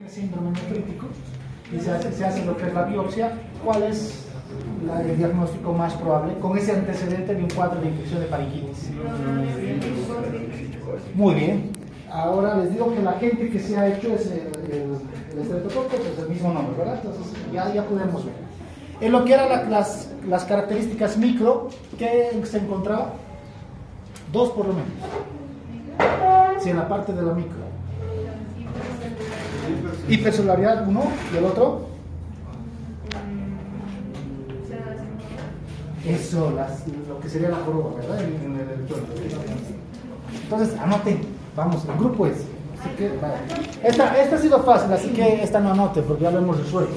síndrome nefrítico y se hace lo que es la biopsia. ¿Cuál es el diagnóstico más probable? Con ese antecedente de un cuadro de infección de faringitis. Muy bien. Ahora les digo que la gente que se ha hecho es el estreptococo, es el mismo nombre, ¿verdad? Entonces ya podemos ver. En lo que eran las características micro, ¿qué se encontraba? Dos por lo menos. Sí, en la parte de la micro. Hipercelularidad, uno, y el otro. Eso, lo que sería la joroba, ¿verdad? En el electrodo. Entonces, anoten, vamos, el grupo es. Así que, vale. Esta ha sido fácil, así que esta no anoten, porque ya lo hemos resuelto.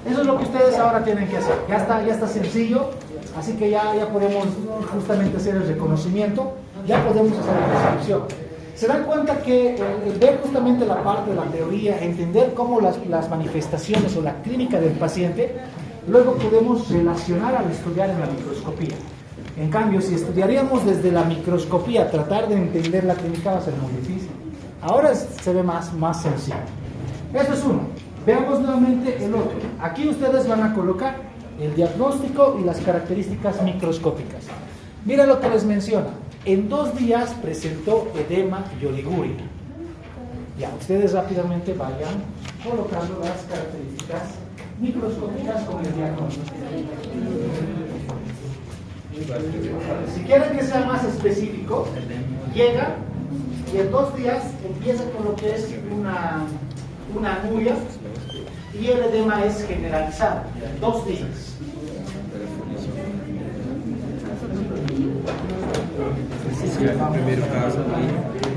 Eso es lo que ustedes ahora tienen que hacer. Ya está sencillo, así que ya podemos justamente hacer el reconocimiento, ya podemos hacer la prescripción. Se dan cuenta que ver justamente la parte de la teoría, entender cómo las manifestaciones o la clínica del paciente, luego podemos relacionar al estudiar en la microscopía. En cambio, si estudiaríamos desde la microscopía, tratar de entender la clínica va a ser muy difícil. Ahora se ve más sencillo. Esto es uno. Veamos nuevamente el otro. Aquí ustedes van a colocar el diagnóstico y las características microscópicas. Mira lo que les menciona. En 2 días presentó edema y oliguria. Ya, ustedes rápidamente vayan colocando las características microscópicas con el diagnóstico. Si quieren que sea más específico, llega y en 2 días empieza con lo que es una anuria y el edema es generalizado. 2 días. No, primeiro caso ali,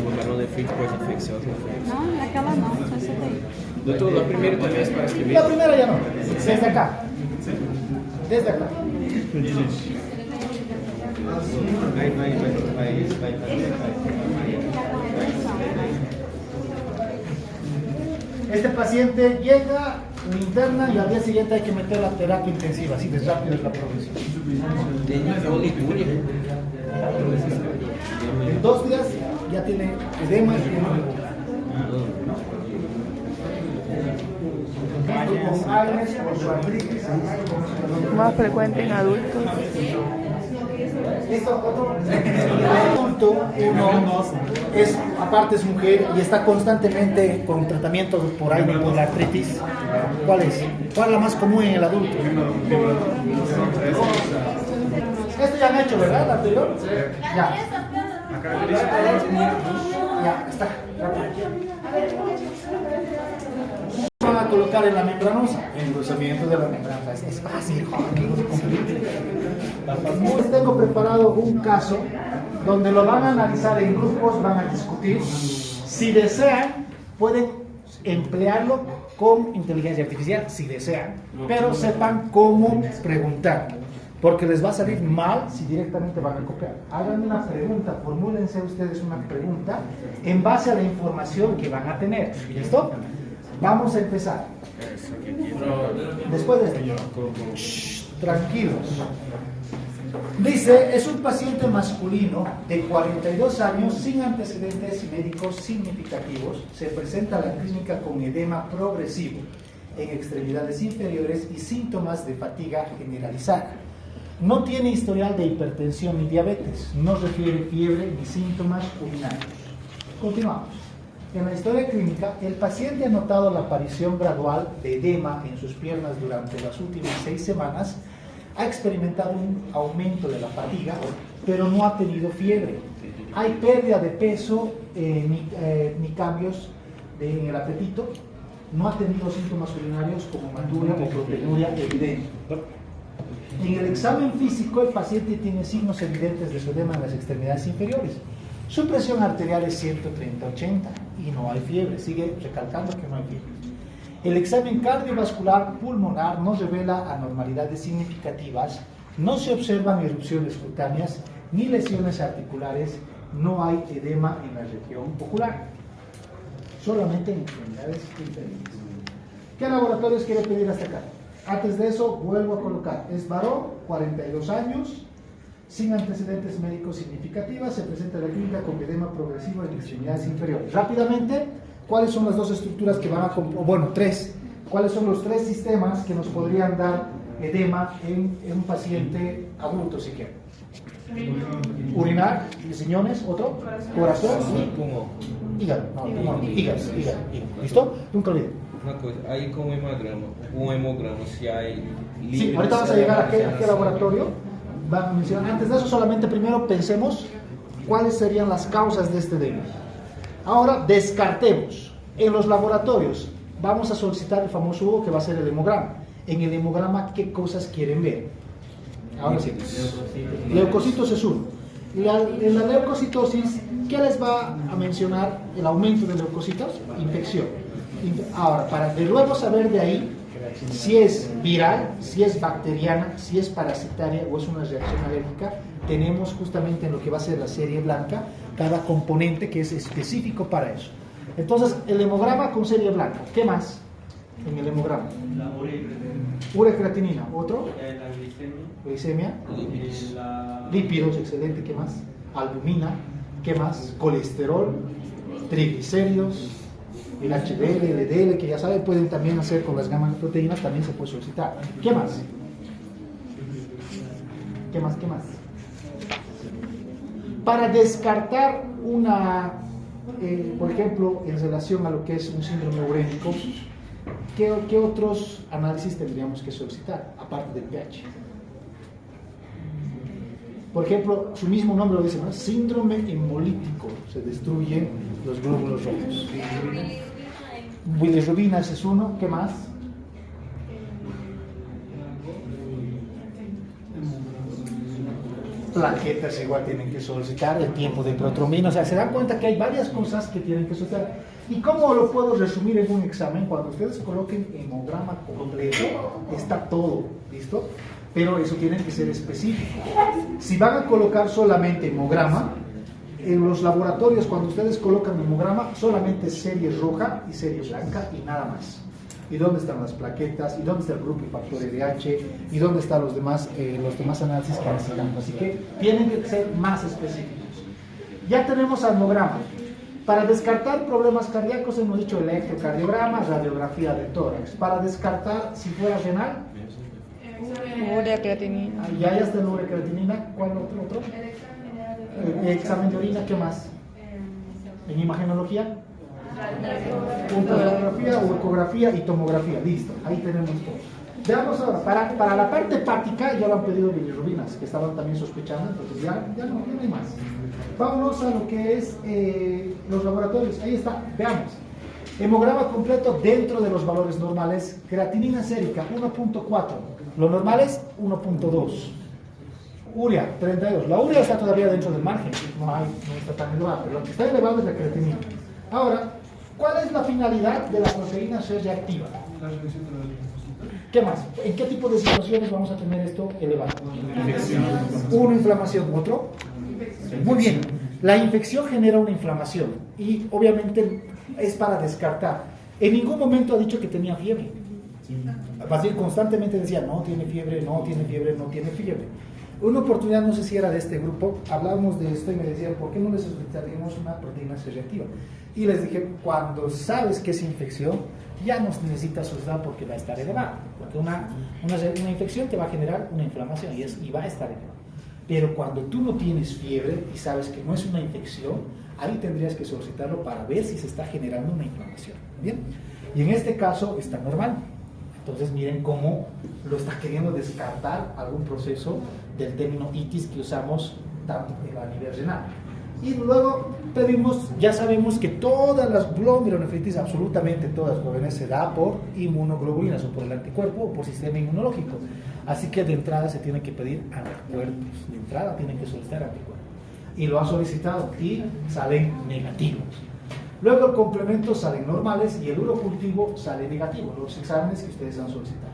uma nefrite pós-infecciosa. Não, naquela não, só essa daí. Doutor, a primeira também se parece que La primera ya no, desde acá. Desde acá. Este paciente llega, lo interna y al día siguiente hay que meter la terapia intensiva, así de rápido es la progresión. tem oliguria. En 2 días ya tiene edema y tiene oliguria. Con Agnes o su artritis. Más frecuente en adultos. Esto otro adulto, uno es, aparte es mujer y está constantemente con tratamiento por aire por la artritis. ¿Cuál es? ¿Cuál es la más común en el adulto? Esto ya han hecho, ¿verdad? ¿La anterior? Ya. Ya, está. Van a colocar en la membranosa, engrosamiento de la membrana. Es fácil, Les tengo preparado un caso donde lo van a analizar en grupos, van a discutir. Si desean, pueden emplearlo con inteligencia artificial, si desean, pero sepan cómo preguntar, porque les va a salir mal si directamente van a copiar. Hagan una pregunta, formúlense ustedes una pregunta en base a la información que van a tener. ¿Listo? Vamos a empezar. Después de esto, tranquilos. Dice, es un paciente masculino de 42 años sin antecedentes médicos significativos. Se presenta a la clínica con edema progresivo en extremidades inferiores y síntomas de fatiga generalizada. No tiene historial de hipertensión ni diabetes. No refiere fiebre ni síntomas urinarios. Continuamos. En la historia clínica, el paciente ha notado la aparición gradual de edema en sus piernas durante las últimas 6 semanas, ha experimentado un aumento de la fatiga, pero no ha tenido fiebre. Hay pérdida de peso ni cambios en el apetito, no ha tenido síntomas urinarios como hematúria o proteinuria evidente. En el examen físico, el paciente tiene signos evidentes de su edema en las extremidades inferiores. Su presión arterial es 130/80 y no hay fiebre. Sigue recalcando que no hay fiebre. El examen cardiovascular pulmonar no revela anormalidades significativas, no se observan erupciones cutáneas ni lesiones articulares, no hay edema en la región ocular, solamente en extremidades inferiores. ¿Qué laboratorios quiere pedir hasta acá? Antes de eso, vuelvo a colocar. Es varón, 42 años, sin antecedentes médicos significativos, se presenta en la clínica con edema progresivo en extremidades inferiores. Rápidamente, ¿cuáles son las dos estructuras que van a, o bueno, tres? ¿Cuáles son los tres sistemas que nos podrían dar edema en un paciente adulto siquiera? Urinar, riñones, otro, corazón y hígado. Hígado. ¿Listo? Nunca olviden. Una cosa, hay como hemograma, si hay... Sí, ahorita vamos a llegar aquí al laboratorio. Va a mencionar. Antes de eso, solamente primero pensemos cuáles serían las causas de este edema. Ahora, descartemos. En los laboratorios vamos a solicitar el famoso Hugo, que va a ser el hemograma. En el hemograma, ¿qué cosas quieren ver? Ahora sí. Leucocitos es uno. En la leucocitosis, ¿qué les va a mencionar el aumento de leucocitos? Infección. Ahora, para de luego saber de ahí si es viral, si es bacteriana, si es parasitaria o es una reacción alérgica, tenemos justamente en lo que va a ser la serie blanca cada componente que es específico para eso. Entonces, el hemograma con serie blanca. ¿Qué más en el hemograma? La ureacreatinina. ¿Otro? la Glicemia. Lípidos, excelente. ¿Qué más? Albumina. ¿Qué más? Colesterol, triglicéridos, el HDL, el LDL, que ya saben, pueden también hacer con las gamas de proteínas, también se puede solicitar. ¿Qué más? ¿Qué más? Para descartar una, por ejemplo, en relación a lo que es un síndrome urémico, ¿qué otros análisis tendríamos que solicitar, aparte del pH? Por ejemplo, su mismo nombre lo dice, ¿no? Síndrome hemolítico, se destruyen los glóbulos rojos. Bilirrubina es uno, ¿qué más? Plaquetas igual tienen que solicitar, el tiempo de protrombina, o sea, se dan cuenta que hay varias cosas que tienen que solicitar. ¿Y cómo lo puedo resumir en un examen? Cuando ustedes coloquen hemograma completo, está todo, ¿listo? Pero eso tiene que ser específico. Si van a colocar solamente hemograma, en los laboratorios cuando ustedes colocan hemograma, solamente serie roja y serie blanca y nada más. ¿Y dónde están las plaquetas? ¿Y dónde está el grupo y factor LH? ¿Y dónde están los demás análisis que necesitamos? Así que tienen que ser más específicos. Ya tenemos hemograma. Para descartar problemas cardíacos hemos dicho electrocardiograma, radiografía de tórax. Para descartar si fuera renal, ureacreatinina. ya está la ureacreatinina. ¿Cuál otro? Examen de orina, ¿qué más? En imagenología, ultrasonografía, ecografía y tomografía. Listo, ahí tenemos todo. Veamos ahora, para la parte hepática ya lo han pedido bilirrubinas, que estaban también sospechando, entonces ya no hay más. Vámonos a lo que es los laboratorios. Ahí está, veamos. Hemograma completo dentro de los valores normales. Creatinina sérica 1.4, lo normal es 1.2. Urea 32, la urea está todavía dentro del margen, no está tan elevada, pero lo que está elevado es la creatinina. Ahora, ¿cuál es la finalidad de la proteína C reactiva? ¿Qué más? ¿En qué tipo de situaciones vamos a tener esto elevado? Una inflamación, otro. Muy bien, la infección genera una inflamación y obviamente es para descartar. En ningún momento ha dicho que tenía fiebre. Más bien constantemente decía, no tiene fiebre, no tiene fiebre, no tiene fiebre. Una oportunidad, no sé si era de este grupo, hablábamos de esto y me decían, ¿por qué no les solicitaríamos una proteína C reactiva? Y les dije, cuando sabes que es infección, ya no necesitas solicitar porque va a estar elevada. Porque una infección te va a generar una inflamación y va a estar elevada. Pero cuando tú no tienes fiebre y sabes que no es una infección, ahí tendrías que solicitarlo para ver si se está generando una inflamación. ¿Bien? Y en este caso está normal. Entonces miren cómo lo está queriendo descartar algún proceso del término itis que usamos tanto a nivel renal. Y luego pedimos, ya sabemos que todas las glomerulonefritis, absolutamente todas jóvenes, se da por inmunoglobulinas o por el anticuerpo o por sistema inmunológico. Así que de entrada se tiene que pedir anticuerpos, de entrada tienen que solicitar anticuerpos. Y lo ha solicitado y salen negativos. Luego el complemento salen normales y el urocultivo sale negativo, los exámenes que ustedes han solicitado.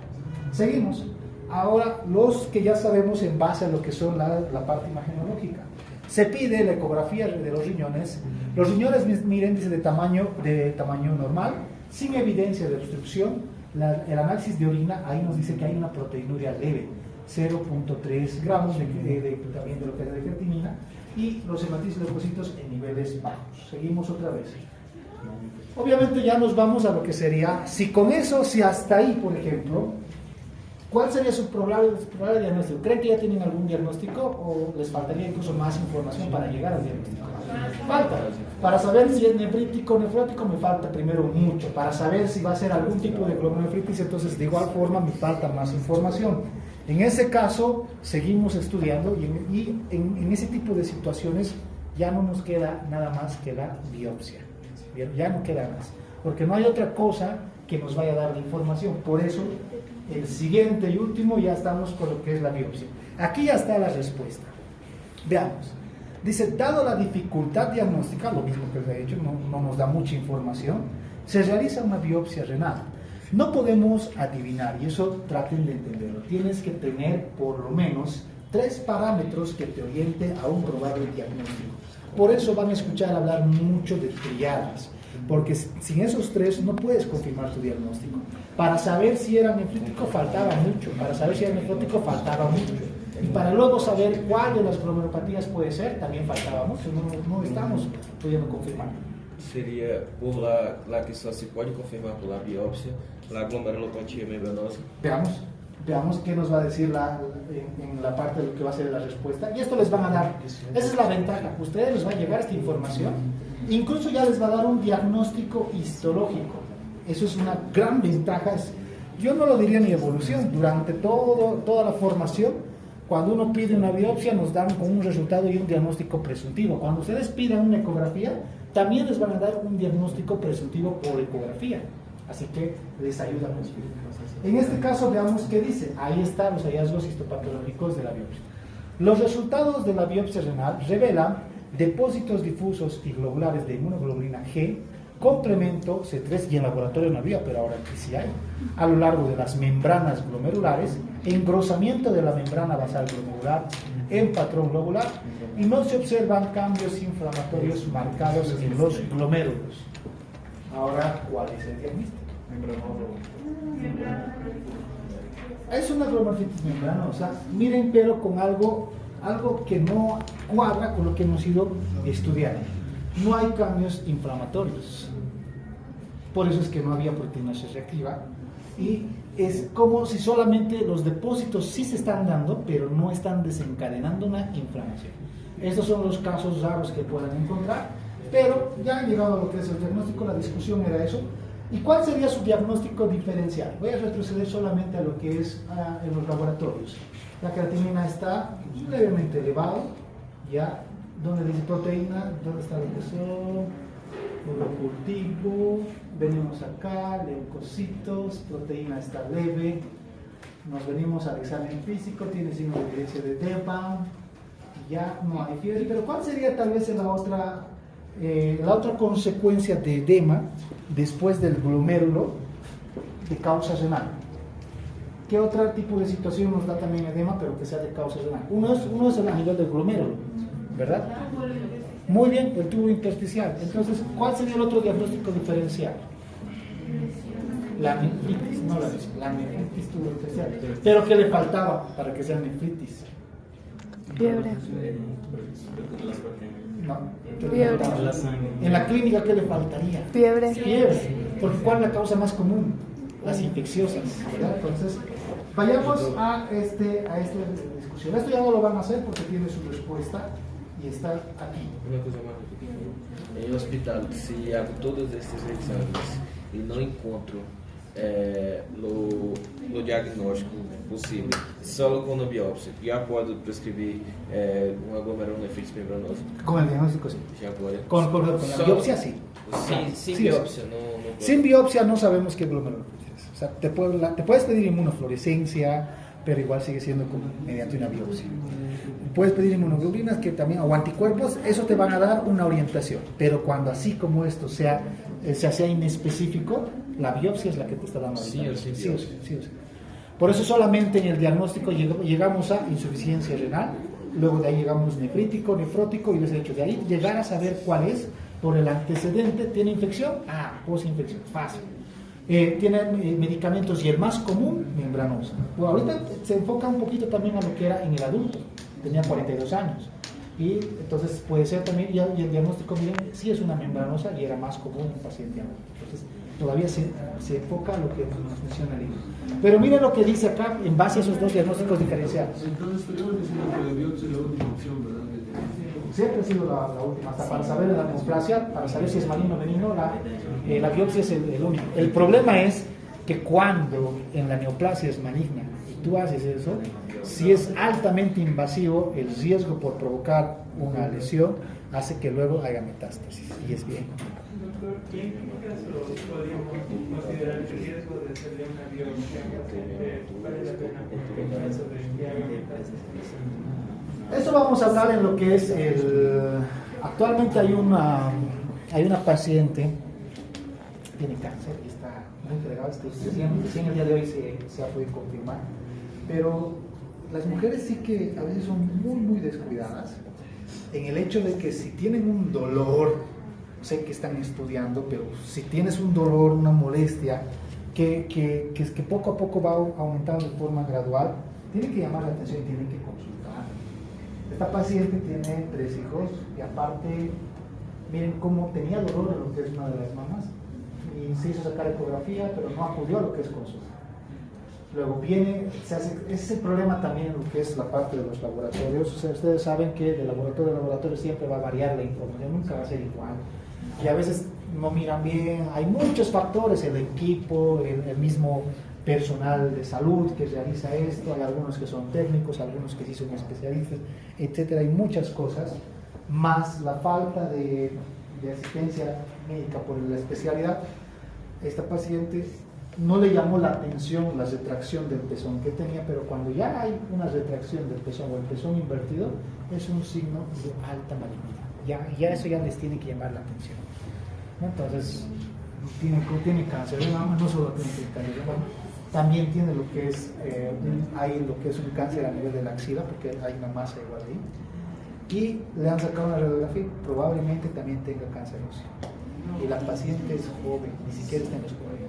Seguimos. Ahora, los que ya sabemos en base a lo que son la parte imagenológica. Se pide la ecografía de los riñones. Los riñones, miren, dice de tamaño normal, sin evidencia de obstrucción. El análisis de orina, ahí nos dice que hay una proteinuria leve, 0.3 gramos también de lo que es de creatinina, y los hematitis leucocitos en niveles bajos. Seguimos otra vez. Obviamente ya nos vamos a lo que sería, si con eso, si hasta ahí, por ejemplo, ¿cuál sería su probable diagnóstico? ¿Creen que ya tienen algún diagnóstico o les faltaría incluso más información para llegar al diagnóstico? Falta. Para saber si es nefrítico o nefrótico me falta primero mucho. Para saber si va a ser algún tipo de glomerulonefritis, entonces de igual forma me falta más información. En ese caso, seguimos estudiando y en ese tipo de situaciones ya no nos queda nada más que la biopsia. Bien, ya no queda más, porque no hay otra cosa que nos vaya a dar la información. Por eso, el siguiente y último ya estamos con lo que es la biopsia. Aquí ya está la respuesta. Veamos. Dice, dado la dificultad diagnóstica, lo mismo que les he dicho, no nos da mucha información, se realiza una biopsia renal. No podemos adivinar, y eso traten de entenderlo. Tienes que tener por lo menos 3 parámetros que te orienten a un probable diagnóstico. Por eso van a escuchar hablar mucho de triadas, porque sin esos 3 no puedes confirmar tu diagnóstico. Para saber si era nefrítico faltaba mucho, para saber si era nefrótico faltava mucho. Y para luego saber cuál de las glomerulopatías puede ser, también faltaba mucho, no estamos pudiendo confirmar. Seria por la que só se pode confirmar por la biópsia, la glomerulopatia membranosa. Veamos qué nos va a decir en la parte de lo que va a ser la respuesta. Y esto les van a dar, esa es la ventaja, a ustedes les va a llegar esta información, incluso ya les va a dar un diagnóstico histológico. Eso es una gran ventaja. Yo no lo diría ni evolución, durante toda la formación, cuando uno pide una biopsia nos dan con un resultado y un diagnóstico presuntivo. Cuando ustedes pidan una ecografía, también les van a dar un diagnóstico presuntivo por ecografía. Así que les ayuda mucho. En este caso veamos qué dice. Ahí están los hallazgos histopatológicos de la biopsia. Los resultados de la biopsia renal revelan depósitos difusos y globulares de inmunoglobulina G, complemento C3, y en laboratorio no había, pero ahora aquí sí hay, a lo largo de las membranas glomerulares, engrosamiento de la membrana basal glomerular en patrón globular, y no se observan cambios inflamatorios marcados en los glomérulos. Ahora, ¿cuál es el diagnóstico? Es una glomerulitis membranosa, miren, pero con algo que no cuadra con lo que hemos ido estudiando. No hay cambios inflamatorios. Por eso es que no había proteína C reactiva. Y es como si solamente los depósitos sí se están dando, pero no están desencadenando una inflamación. Estos son los casos raros que puedan encontrar, pero ya han llegado a lo que es el diagnóstico, la discusión era eso. ¿Y cuál sería su diagnóstico diferencial? Voy a retroceder solamente a lo que es en los laboratorios. La creatinina está levemente elevado, ya. ¿Dónde dice proteína? ¿Dónde está lo que son? Lo cultivo, venimos acá, leucocitos, proteína está leve, nos venimos al examen físico, tiene signo de evidencia de DEPA, ya no hay fiebre, pero ¿cuál sería tal vez la otra consecuencia de edema después del glomérulo de causa renal? ¿Qué otro tipo de situación nos da también edema, pero que sea de causa renal? Uno es el a nivel del glomérulo, ¿verdad? Muy bien, el tubo intersticial. Entonces, ¿cuál sería el otro diagnóstico diferencial? La nefritis, no la nefritis tubo intersticial. ¿Pero qué le faltaba para que sea nefritis? Fiebre. No. Fiebre. En la clínica, ¿qué le faltaría? Fiebre. Fiebre. Porque ¿cuál es la causa más común? Las infecciosas, ¿verdad? Entonces, vayamos a esta discusión. Esto ya no lo van a hacer porque tiene su respuesta y está aquí. Uma coisa mais. Em hospital, se hago todos esses exames e não encontro no diagnóstico possível, só com a biópsia, já pode prescrever uma glomerulonefritis membranosa? Con el diagnóstico sí. Já pode. Con la biopsia sí. Sin Sí, biopsia, no Sin biopsia no sabemos qué glomerulonefritis es. O sea, te puedes pedir inmunofluorescencia, pero igual sigue siendo mediante una biopsia. Puedes pedir inmunoglobulinas que también, o anticuerpos, eso te van a dar una orientación. Pero cuando así como esto sea inespecífico, la biopsia es la que te está dando orientación. Sí o sí. Por eso solamente en el diagnóstico llegamos a insuficiencia renal, luego de ahí llegamos nefrítico, nefrótico, y les he dicho, de ahí llegar a saber cuál es por el antecedente. ¿Tiene infección? Posinfección, fácil. Tiene medicamentos, y el más común, membranosa. Bueno, ahorita se enfoca un poquito también a lo que era en el adulto, tenía 42 años. Y entonces puede ser también, y el diagnóstico, miren, sí es una membranosa y era más común en paciente agudo. Entonces todavía se enfoca a lo que nos menciona el libro. Pero miren lo que dice acá en base a esos dos diagnósticos diferenciados. Entonces tenemos diciendo que la biopsia es la última opción, ¿verdad? Siempre ha sido la última, hasta para saber la neoplasia, para saber si es maligno o benigno, la biopsia es el único. El problema es que cuando en la neoplasia es maligna y tú haces eso, si es altamente invasivo, el riesgo por provocar una lesión hace que luego haya metástasis, y es bien. ¿Y en qué caso podríamos considerar el riesgo de hacerle una biopsia? ¿Vale la pena sobre metástasis? Eso vamos a hablar en lo que es actualmente hay una paciente que tiene cáncer y está muy fregada, recién el día de hoy se ha podido confirmar, pero las mujeres sí que a veces son muy descuidadas en el hecho de que si tienen un dolor, sé que están estudiando, pero si tienes un dolor, una molestia que poco a poco va aumentando de forma gradual, tienen que llamar la atención y tienen que consultar. Esta paciente tiene 3 hijos y aparte, miren cómo tenía dolor en lo que es una de las mamas y se hizo sacar ecografía, pero no acudió a lo que es consulta. Luego ese es el problema también en lo que es la parte de los laboratorios. O sea, ustedes saben que de laboratorio a laboratorio siempre va a variar la información, nunca va a ser igual. Y a veces no miran bien, hay muchos factores, el equipo, el mismo personal de salud que realiza esto, hay algunos que son técnicos, algunos que sí son especialistas, etcétera, hay muchas cosas, más la falta de asistencia médica por la especialidad. Esta paciente no le llamó la atención la retracción del pezón que tenía, pero cuando ya hay una retracción del pezón o el pezón invertido, es un signo de alta malignidad. Ya eso ya les tiene que llamar la atención. Entonces, tiene cáncer de mama, no solo tiene cáncer de mama, también tiene lo que es, hay lo que es un cáncer a nivel de la axila, porque hay una masa igual ahí, y le han sacado una radiografía, probablemente también tenga cáncer óseo. Y la paciente es joven, ni siquiera está en los 40.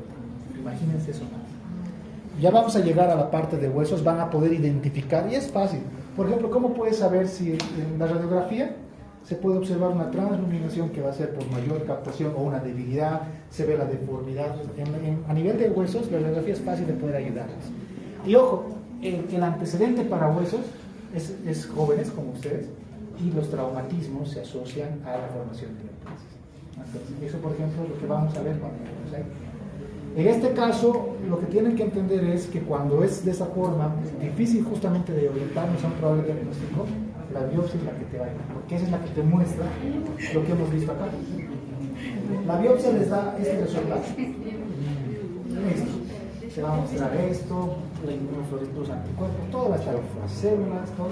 Imagínense eso. Ya vamos a llegar a la parte de huesos, van a poder identificar, y es fácil. Por ejemplo, ¿cómo puedes saber si en la radiografía se puede observar una transluminación que va a ser por mayor captación o una debilidad, se ve la deformidad? A nivel de huesos, la radiografía es fácil de poder ayudarles. Y ojo, el antecedente para huesos es jóvenes como ustedes, y los traumatismos se asocian a la formación de neoplasias. Entonces, eso, por ejemplo, es lo que vamos a ver cuando vemos ahí. En este caso, lo que tienen que entender es que cuando es de esa forma, difícil justamente de orientarnos a un probable diagnóstico, la biopsia es la que te va a ayudar, porque esa es la que te muestra lo que hemos visto acá. La biopsia les da este resultado. Esto. Se va a mostrar esto, la inmunofluorescencia anticuerpos, todo va a estar en las células, todo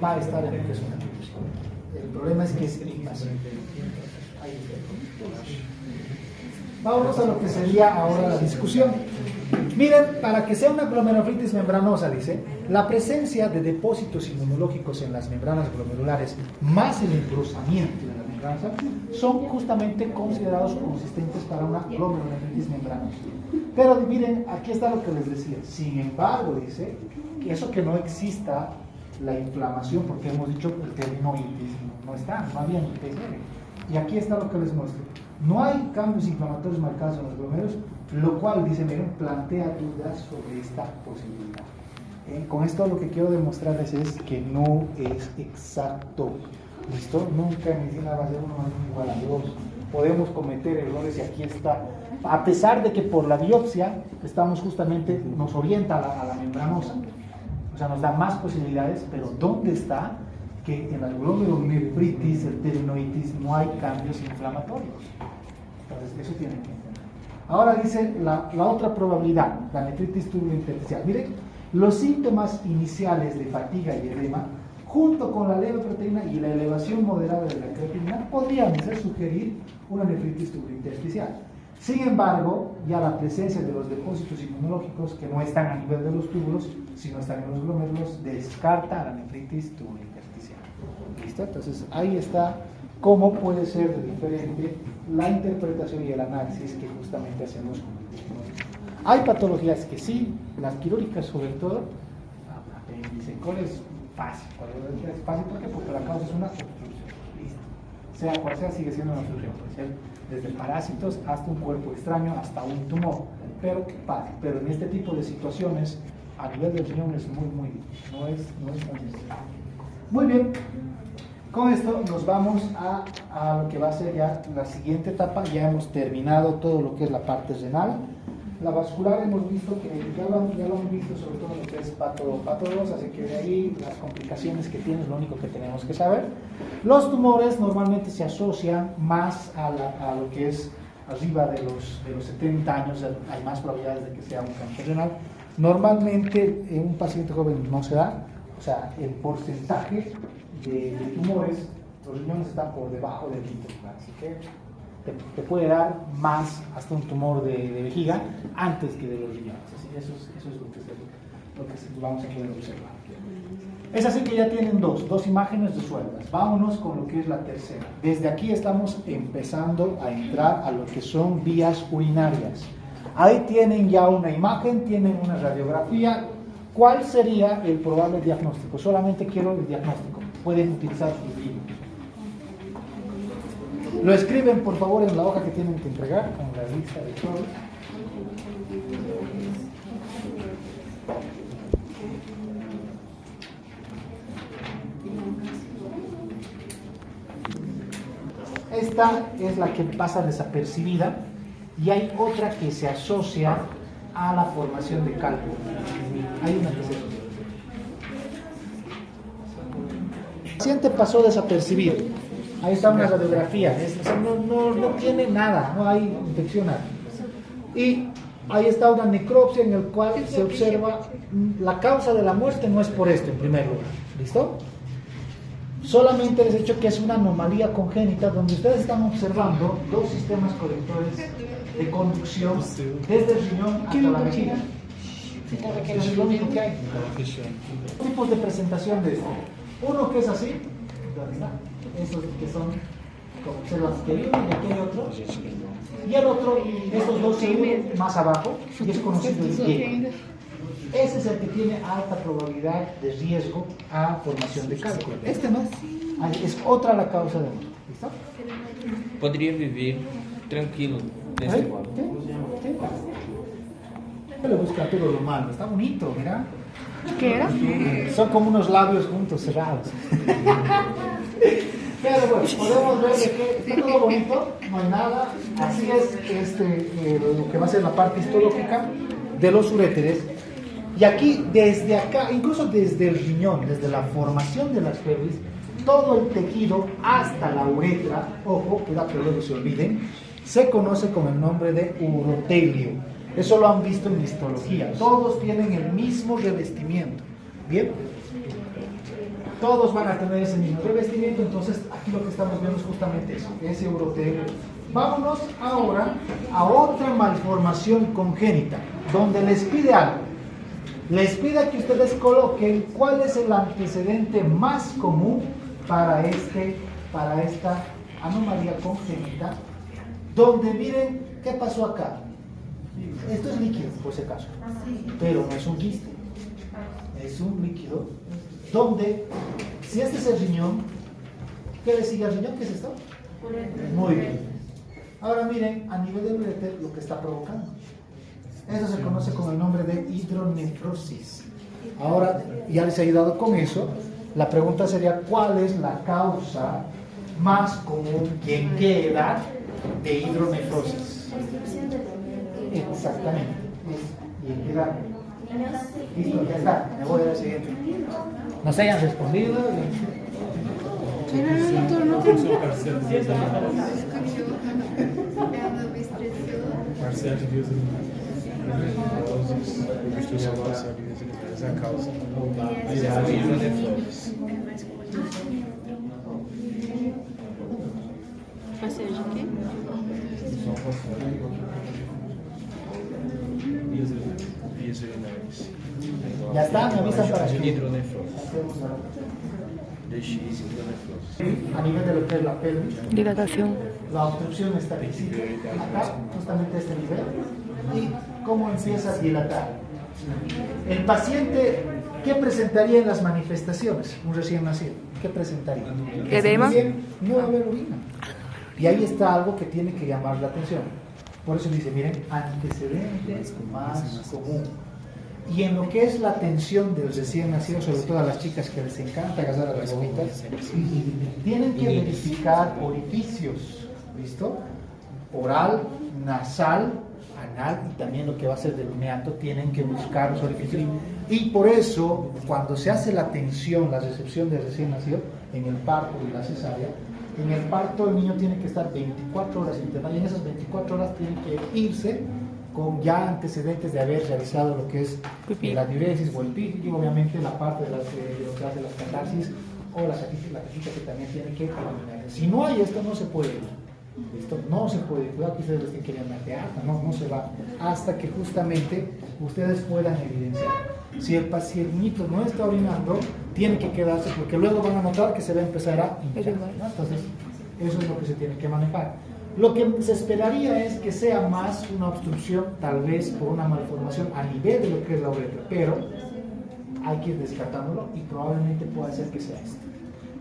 va a estar en lo que es una biopsia. El problema es que es invasivo. Ahí está. Vamos a lo que sería ahora la discusión. Miren, para que sea una glomerulonefritis membranosa, dice, la presencia de depósitos inmunológicos en las membranas glomerulares más el engrosamiento de la membrana son justamente considerados consistentes para una glomerulonefritis membranosa. Pero miren, aquí está lo que les decía. Sin embargo, dice, que eso que no exista la inflamación, porque hemos dicho que el término itis no está, no había ni PCR. Y aquí está lo que les muestro. No hay cambios inflamatorios marcados en los glomérulos, lo cual, dice, miren, plantea dudas sobre esta posibilidad. Con esto lo que quiero demostrarles es que no es exacto. ¿Listo? Nunca en medicina va a ser 1 igual a 2. Podemos cometer errores y aquí está. A pesar de que por la biopsia estamos justamente, nos orienta a la membranosa. O sea, nos da más posibilidades, pero ¿dónde está? Que en la glomerulonefritis, el terinoitis, no hay cambios inflamatorios. Entonces, eso tienen que entender. Ahora dice la otra probabilidad, la nefritis tubulointersticial. Miren, los síntomas iniciales de fatiga y edema, junto con la leve proteína y la elevación moderada de la creatinina, podrían sugerir una nefritis tubulointersticial. Sin embargo, ya la presencia de los depósitos inmunológicos, que no están a nivel de los túbulos, sino están en los glomérulos, descarta la nefritis tubulointersticial. ¿Listo? Entonces, ahí está cómo puede ser diferente la interpretación y el análisis que justamente hacemos con el diagnóstico. Hay patologías que sí, las quirúrgicas sobre todo, apéndice, coles, fácil. Es fácil, ¿por qué? Porque la causa es una obstrucción. Listo. Sea cual sea, sigue siendo una obstrucción. Puede ser desde parásitos hasta un cuerpo extraño, hasta un tumor. Pero fácil. Pero en este tipo de situaciones, a nivel del riñón es muy difícil. No es tan sencillo. Muy bien. Con esto nos vamos a lo que va a ser ya la siguiente etapa. Ya hemos terminado todo lo que es la parte renal. La vascular hemos visto que ya lo han visto, sobre todo lo que es pato 2, así que de ahí las complicaciones que tiene es lo único que tenemos que saber. Los tumores normalmente se asocian más a lo que es arriba de los 70 años, hay más probabilidades de que sea un cáncer renal. Normalmente en un paciente joven no se da, o sea, el porcentaje de tumores, los riñones están por debajo del 20%, así que te puede dar más hasta un tumor de vejiga antes que de los riñones. Así, eso es lo que vamos a poder observar. Es así que ya tienen dos imágenes resueltas. Vámonos con lo que es la tercera. Desde aquí estamos empezando a entrar a lo que son vías urinarias. Ahí tienen ya una imagen, tienen una radiografía. ¿Cuál sería el probable diagnóstico? Solamente quiero el diagnóstico. Pueden utilizar sus libros. Lo escriben por favor en la hoja que tienen que entregar con la lista de todos. Esta es la que pasa desapercibida y hay otra que se asocia a la formación de cálculo. Hay una que se asocia. El paciente pasó desapercibido. Ahí está una radiografía, no tiene nada, no hay infección. Y ahí está una necropsia en el cual se observa la causa de la muerte no es por esto en primer lugar. ¿Listo? Solamente les he dicho que es una anomalía congénita donde ustedes están observando dos sistemas colectores de conducción desde el riñón hasta la vejiga. Eso es lo único que hay. Dos tipos de presentación de esto. Uno que es así, ¿dónde está? Estos que son, como observan, que hay uno y aquí hay otro. Y el otro, estos dos se unen más abajo y es conocido el gay. Ese es el que tiene alta probabilidad de riesgo a formación de cálculo. Este no. Es otra la causa de muerte. ¿Listo? Podría vivir tranquilo neste modo. Le busca todo lo malo. Está bonito, mira. ¿Qué era? Son como unos labios juntos, cerrados. Pero bueno, podemos ver de que está todo bonito, no hay nada. Así es lo que va a ser la parte histológica de los uréteres. Y aquí, desde acá, incluso desde el riñón, desde la formación de las pelvis, todo el tejido hasta la uretra, ojo, cuidado que luego se olviden, se conoce con el nombre de urotelio. Eso lo han visto en histología. Todos tienen el mismo revestimiento. ¿Bien? Todos van a tener ese mismo revestimiento, entonces aquí lo que estamos viendo es justamente eso, ese urotelio. Vámonos ahora a otra malformación congénita, donde les pide algo. Les pide que ustedes coloquen cuál es el antecedente más común para esta anomalía congénita, donde miren qué pasó acá. Esto es líquido, por si acaso, pero no es un quiste, es un líquido donde, si este es el riñón, ¿qué le sigue al riñón? ¿Qué es esto? Muy bien. Ahora miren, a nivel del uréter, lo que está provocando. Eso se conoce con el nombre de hidronefrosis. Ahora, ya les he ayudado con eso. La pregunta sería, ¿cuál es la causa más común y en qué edad de hidronefrosis? Exactamente. ¿Y en qué edad? Listo, ya está. Me voy a la siguiente. No se hayan respondido. Essa causa da hidronefrose. Ou seja, o quê? Vias urinárias. Ya está, me avisan para que hidronefrose. hacemos ahora. DX hidronefrose. A nivel de lo que es la pelvis, Dilatación. la obstrucción está aquí, acá, justamente a este nivel, y cómo empieza a dilatar. El paciente, ¿qué presentaría en las manifestaciones un recién nacido? ¿Qué presentaría? Edema. Muy bien, no va a haber orina. Y ahí está algo que tiene que llamar la atención. Por eso dice, miren, antecedentes más común. Y en lo que es la atención del recién nacido, sobre todo a las chicas que les encanta agarrar a las bobitas, tienen que verificar orificios, ¿listo? Oral, nasal, anal y también lo que va a ser del neato, tienen que buscar los orificios. Y por eso, cuando se hace la atención, la recepción del recién nacido, en el parto y la cesárea, en el parto el niño tiene que estar 24 horas internado y en esas 24 horas tiene que irse con ya antecedentes de haber realizado lo que es la diuresis o el pipí y obviamente la parte de lo que hace las catarsis o la caquita que también tiene que eliminar. Si no hay esto, no se puede ir. Esto no se puede, cuidado que ustedes les querían dar de alta, no se va hasta que justamente ustedes puedan evidenciar. Si el paciente no está orinando, tiene que quedarse porque luego van a notar que se va a empezar a hinchar, ¿no? Entonces, eso es lo que se tiene que manejar. Lo que se esperaría es que sea más una obstrucción, tal vez por una malformación a nivel de lo que es la uretra, pero hay que ir descartándolo y probablemente pueda ser que sea esto.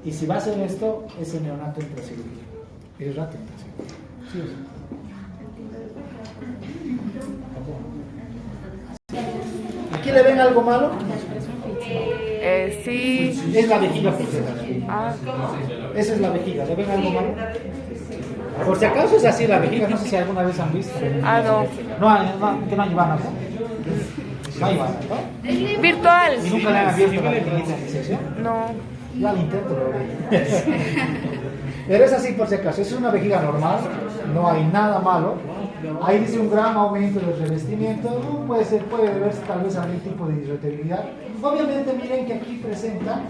Y si va a ser esto, ese neonato entra a cirugía. El rato entra a cirugía. ¿Sí o sí? ¿Aquí le ven algo malo? Sí. Es la vejiga, por si acaso. Ah, Esa es la vejiga. ¿Le ven algo malo? Por si acaso es así la vejiga. No sé si alguna vez han visto. no. Que no hay Ivana, ¿no? No hay Ivana, ¿no? Virtual. ¿Y nunca le han abierto la vejiga en sesión? No. Ya lo intento, pero es así por si acaso. Es una vejiga normal. No hay nada malo. Ahí dice un gran aumento del revestimiento, puede deberse tal vez a algún tipo de irritabilidad. Obviamente miren que aquí presenta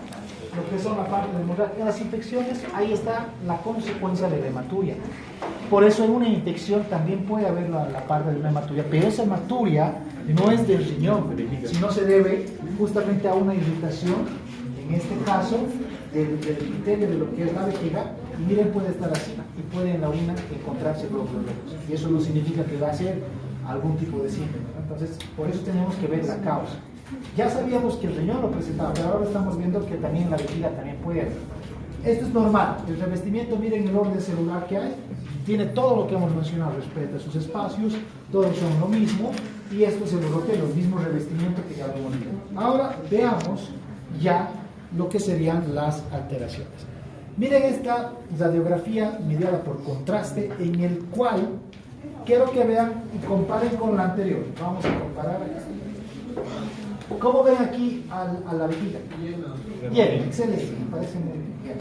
lo que son la parte de hemorragia. En las infecciones, ahí está la consecuencia de la hematuria. Por eso en una infección también puede haber la parte de una hematuria, pero esa hematuria no es del riñón, sino se debe justamente a una irritación, en este caso, del epitelio de lo que es la vejiga. Y miren, puede estar así y puede en la orina encontrarse glóbulos rojos. Y eso no significa que va a ser algún tipo de síndrome, ¿no? Entonces, por eso tenemos que ver la causa. Ya sabíamos que el riñón lo presentaba, pero ahora estamos viendo que también la vejiga también puede haber. Esto es normal. El revestimiento, miren el orden celular que hay. Tiene todo lo que hemos mencionado, respeta sus espacios, todos son lo mismo. Y esto es el europeo, los mismos revestimientos que ya lo hemos visto. Ahora veamos ya lo que serían las alteraciones. Miren esta radiografía mediada por contraste en el cual quiero que vean y comparen con la anterior. Vamos a comparar acá. ¿Cómo ven aquí a la vejiga? Bien, excelente, me parece muy bien.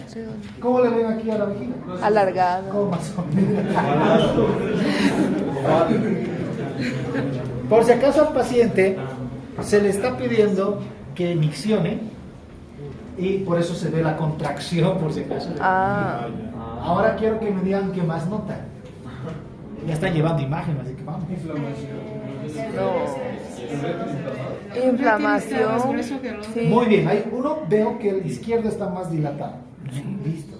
¿Cómo le ven aquí a la vejiga? Alargada. ¿Cómo más o menos? Por si acaso al paciente se le está pidiendo que miccione y por eso se ve la contracción, por si acaso. Ahora quiero que me digan qué más notan. Ya están llevando imágenes, así que vamos. Inflamación. Sí. Muy bien, ahí uno veo que el izquierdo está más dilatado. Listo.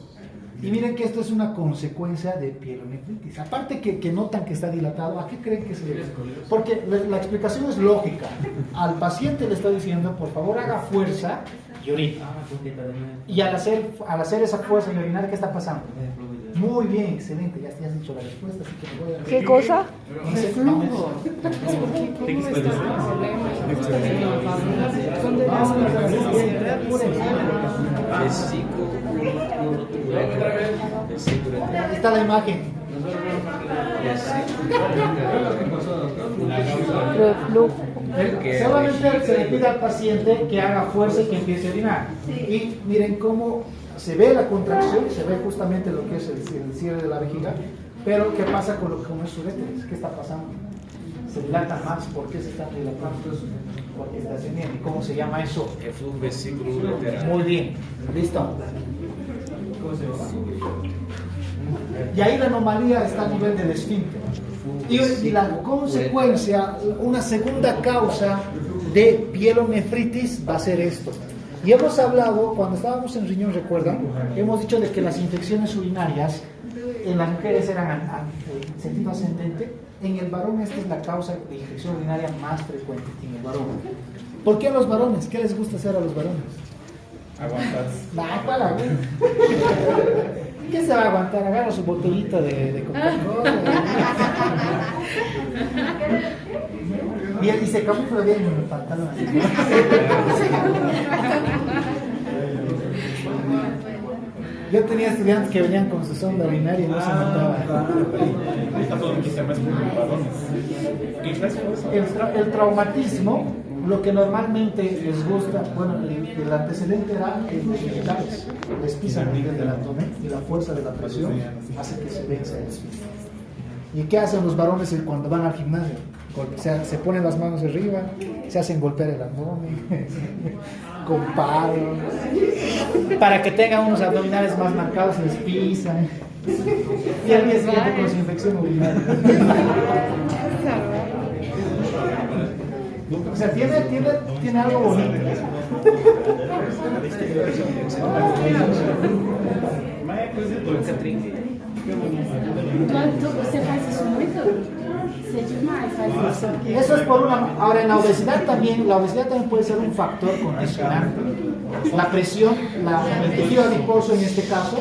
Y miren que esto es una consecuencia de pielonefritis. Aparte que notan que está dilatado, ¿a qué creen que se debe? Porque la explicación es lógica. Al paciente le está diciendo, por favor, haga fuerza y orina. Y al hacer esa fuerza y orinar, ¿qué está pasando? Muy bien, excelente, ya has dicho la respuesta, así que me voy a... ¿Qué cosa? Dice flujo. Ahí está la imagen. Reflujo. Solamente se le pide al paciente que haga fuerza y que empiece a orinar. Y miren cómo se ve la contracción, se ve justamente lo que es el cierre de la vejiga, pero ¿qué pasa con lo que es su uretra? ¿Qué está pasando? Se dilata más. ¿Por qué se está dilatando? Porque está ascendiendo. ¿Y cómo se llama eso? Reflujo vesículo ureteral. Muy bien, listo. Y ahí la anomalía está a nivel del esfínter. Y la consecuencia, una segunda causa de pielonefritis va a ser esto. Y hemos hablado, cuando estábamos en riñón, recuerdan, hemos dicho de que las infecciones urinarias en las mujeres eran en sentido ascendente. En el varón esta es la causa de infección urinaria más frecuente en el varón. ¿Por qué a los varones? ¿Qué les gusta hacer a los varones? Aguantar. Nah, ¿cuál aguanta? ¿Qué se va a aguantar? Agarra su botellita de Coca-Cola. Y se camufla bien en el pantalón. Yo tenía estudiantes que venían con su sonda urinaria y no se notaba. El traumatismo, lo que normalmente les gusta, bueno, el antecedente era el militares. Les pisan a nivel del abdomen y la fuerza de la presión hace que se venza eso. ¿Y qué hacen los varones cuando van al gimnasio? Se ponen las manos arriba, se hacen golpear el abdomen con palos, para que tengan unos abdominales más marcados, les pisan y al día siguiente con su infección urinaria. O sea, tiene algo bonito. Você faz isso muito? Você demais faz isso. Eso es por una. Ahora, en la obesidad también puede ser un factor condicionante. La presión, el tejido adiposo en este caso,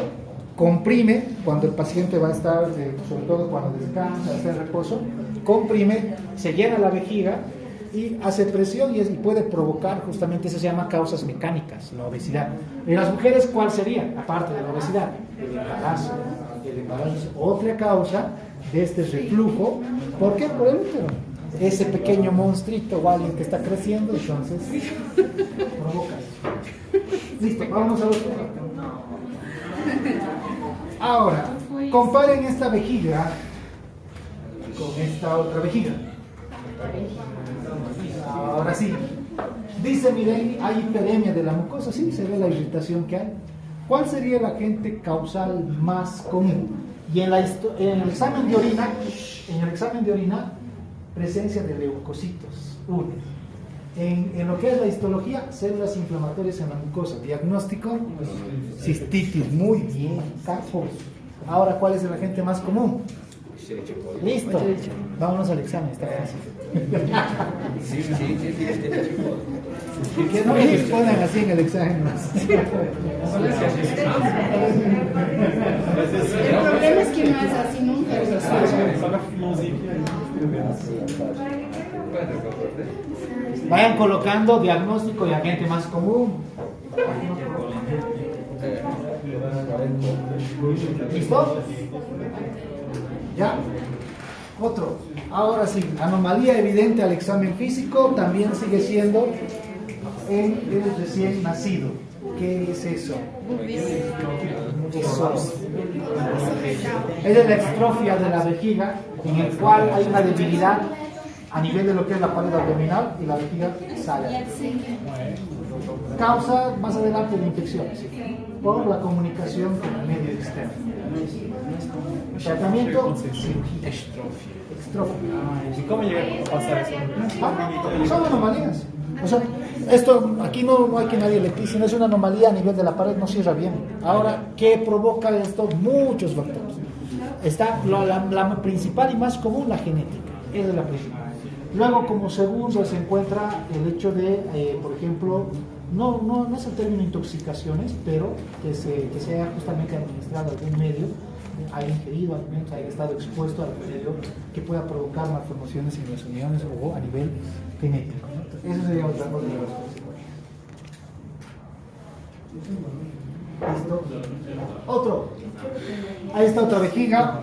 comprime cuando el paciente va a estar, sobre todo cuando descansa, está en reposo, comprime, se llena la vejiga y hace presión y puede provocar, justamente eso se llama causas mecánicas, la obesidad. En las mujeres, ¿cuál sería? Aparte de la obesidad, el embarazo. El embarazo es otra causa de este reflujo. ¿Por qué? Por el útero. Ese pequeño monstruito o alguien que está creciendo, entonces provoca eso. Listo, vamos a otro. Ahora, comparen esta vejiga con esta otra vejiga. Ahora sí. Dice, miren, hay hiperemia de la mucosa, sí, se ve la irritación que hay. ¿Cuál sería el agente causal más común? Y en el examen de orina, presencia de leucocitos, uno. En lo que es la histología, células inflamatorias en la mucosa. Diagnóstico, cistitis, muy bien, capos. Ahora, ¿cuál es el agente más común? Listo, vámonos al examen, está fácil. Que no me respondan así en el examen. El problema es que no es así nunca. Vayan colocando diagnóstico y agente más común. ¿Listo? Ya. Otro. Ahora sí, anomalía evidente al examen físico también sigue siendo en el recién nacido. ¿Qué es eso? Es la extrofia de la vejiga, en el cual hay una debilidad a nivel de lo que es la pared abdominal y la vejiga sale. Causa más adelante de infecciones por la comunicación con el medio externo. Tratamiento, extrofia. ¿Y cómo llega a pasar eso? Son anomalías. O sea, esto aquí no hay que nadie le pise, no es una anomalía a nivel de la pared, no cierra bien. Ahora, ¿qué provoca esto? Muchos factores. Está la principal y más común, la genética. Esa es la principal. Luego, como segundo, se encuentra el hecho de, por ejemplo, no es el término intoxicaciones, pero que se haya justamente administrado algún medio, haya ingerido alimentos, haya estado expuesto al medio que pueda provocar malformaciones en las uniones o a nivel genético, ¿no? Eso sería otra cosa de las consecuencias. ¿Listo? Otro. Ahí está otra vejiga.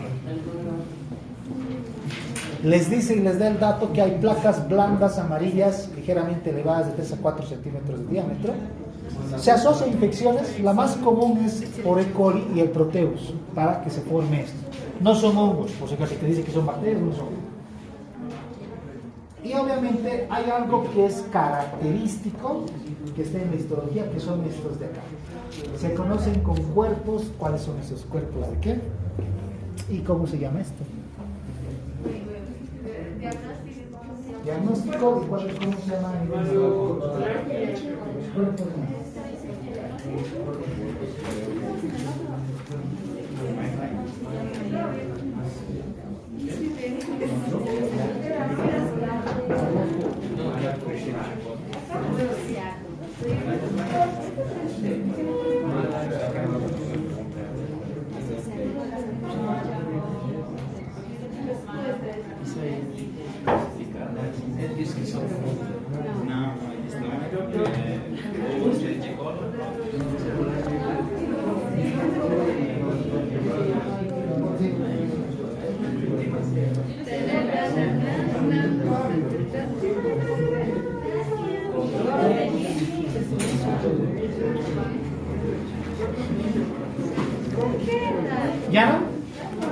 Les dice y les da el dato que hay placas blandas, amarillas, ligeramente elevadas de 3 a 4 centímetros de diámetro. Se asocia a infecciones, la más común es por E. coli y el proteus, para que se forme esto. No son hongos, por si acaso te dice que son bacterias, no son. Y obviamente hay algo que es característico, que está en la histología, que son estos de acá. Se conocen con cuerpos. ¿Cuáles son esos cuerpos de qué? ¿Y cómo se llama esto? Diagnóstico. ¿Y cómo se llama? ¿Ya no?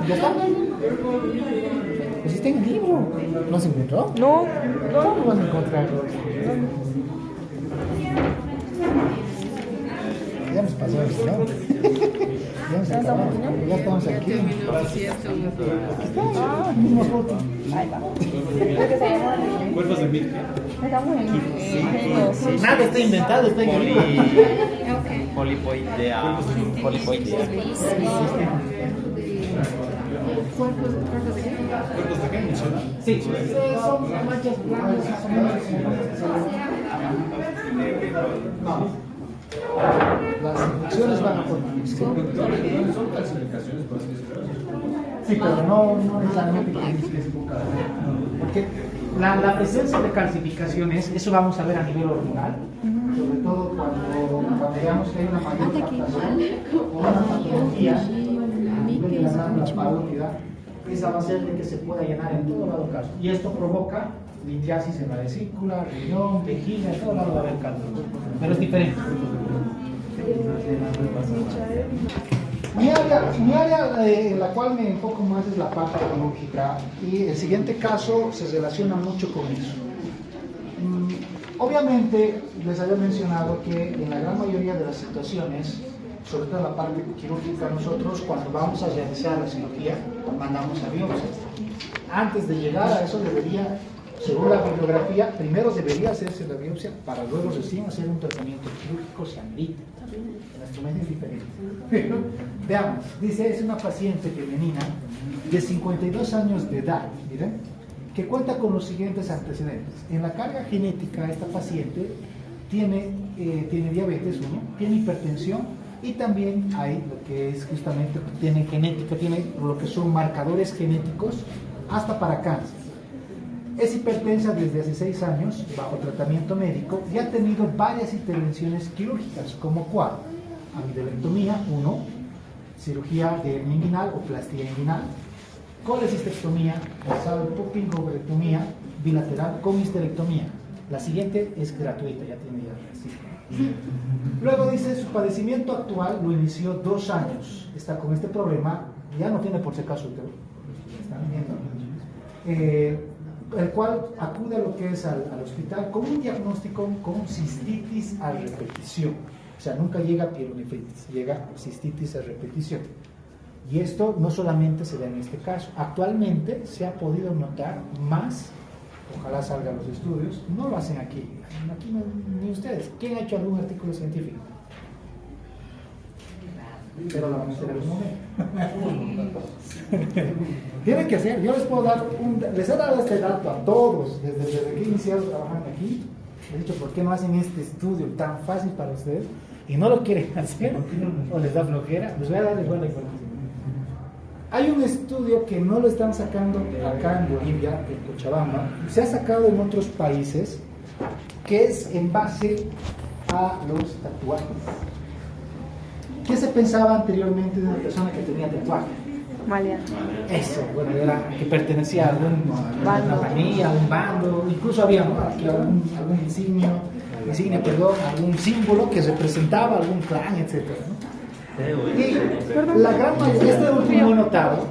¿Ya está? Pues está en el libro. ¿No se encontró? No. ¿Cómo lo vas a encontrar? Ya nos pasó esto, ¿no? Ya nos acabamos. Ya estamos aquí. Aquí está. Ah, mismo foto. Cuerpos de mil. Nada está inventado, está en el libro. Polipoidea. Polipoidea. ¿Cuerpos de qué menciona? Sí, son manchas blancas. No. Las infecciones van a formar. Son calcificaciones, por así decirlo. Sí, pero no necesariamente porque la presencia de calcificaciones, eso vamos a ver a nivel hormonal, sobre todo cuando veamos que hay una mayor captación o una patología a nivel de la glándula parótida, esa va a hacer de que se pueda llenar en todo lado caso. Y esto provoca litiasis en la vesícula, riñón, vejiga, en todo lado va a haber cálculo. Pero es diferente. Mi área en la cual me enfoco más es la parte oncológica y el siguiente caso se relaciona mucho con eso. Obviamente les había mencionado que en la gran mayoría de las situaciones, sobre todo en la parte quirúrgica, nosotros cuando vamos a realizar la cirugía mandamos a biopsia. Antes de llegar a eso debería, según la bibliografía, primero debería hacerse la biopsia para luego recién hacer un tratamiento quirúrgico sangrita. En nuestro medio es diferente. Pero, veamos, dice, es una paciente femenina de 52 años de edad, miren, que cuenta con los siguientes antecedentes. En la carga genética, esta paciente tiene diabetes 1, tiene hipertensión y también hay lo que es justamente, tiene genética, tiene lo que son marcadores genéticos hasta para cáncer. Es hipertensa desde hace 6 años, bajo tratamiento médico, y ha tenido varias intervenciones quirúrgicas, como cuál: amidolectomía 1, cirugía de hernia inguinal o plastía inguinal, colecistectomía, salpingoverectomía bilateral con histerectomía. La siguiente es gratuita, ya tiene ya registro. Luego dice, su padecimiento actual lo inició 2 años. Está con este problema, ya no tiene por si acaso útero, ¿están viendo? El cual acude a lo que es al hospital con un diagnóstico con cistitis a repetición. O sea, nunca llega pielonefritis, llega cistitis a repetición. Y esto no solamente se da en este caso. Actualmente se ha podido notar más, ojalá salgan los estudios, no lo hacen aquí no, ni ustedes. ¿Quién ha hecho algún artículo científico? Pero la vamos a hacer en algún momento. Tienen que hacer, yo les puedo dar les he dado este dato a todos desde que he iniciado trabajando aquí. Les he dicho, ¿por qué no hacen este estudio tan fácil para ustedes? Y no lo quieren hacer, o les da flojera. Les voy a dar igual la información. Hay un estudio que no lo están sacando acá en Bolivia, en Cochabamba, se ha sacado en otros países, que es en base a los tatuajes. ¿Qué se pensaba anteriormente de una persona que tenía tatuaje? Maleante. Eso, bueno, era que pertenecía a alguna familia, a un bando, incluso había, ¿no?, aquí algún insignia, algún símbolo que representaba algún clan, etc., ¿no? Y la gran mayoría, este último he notado,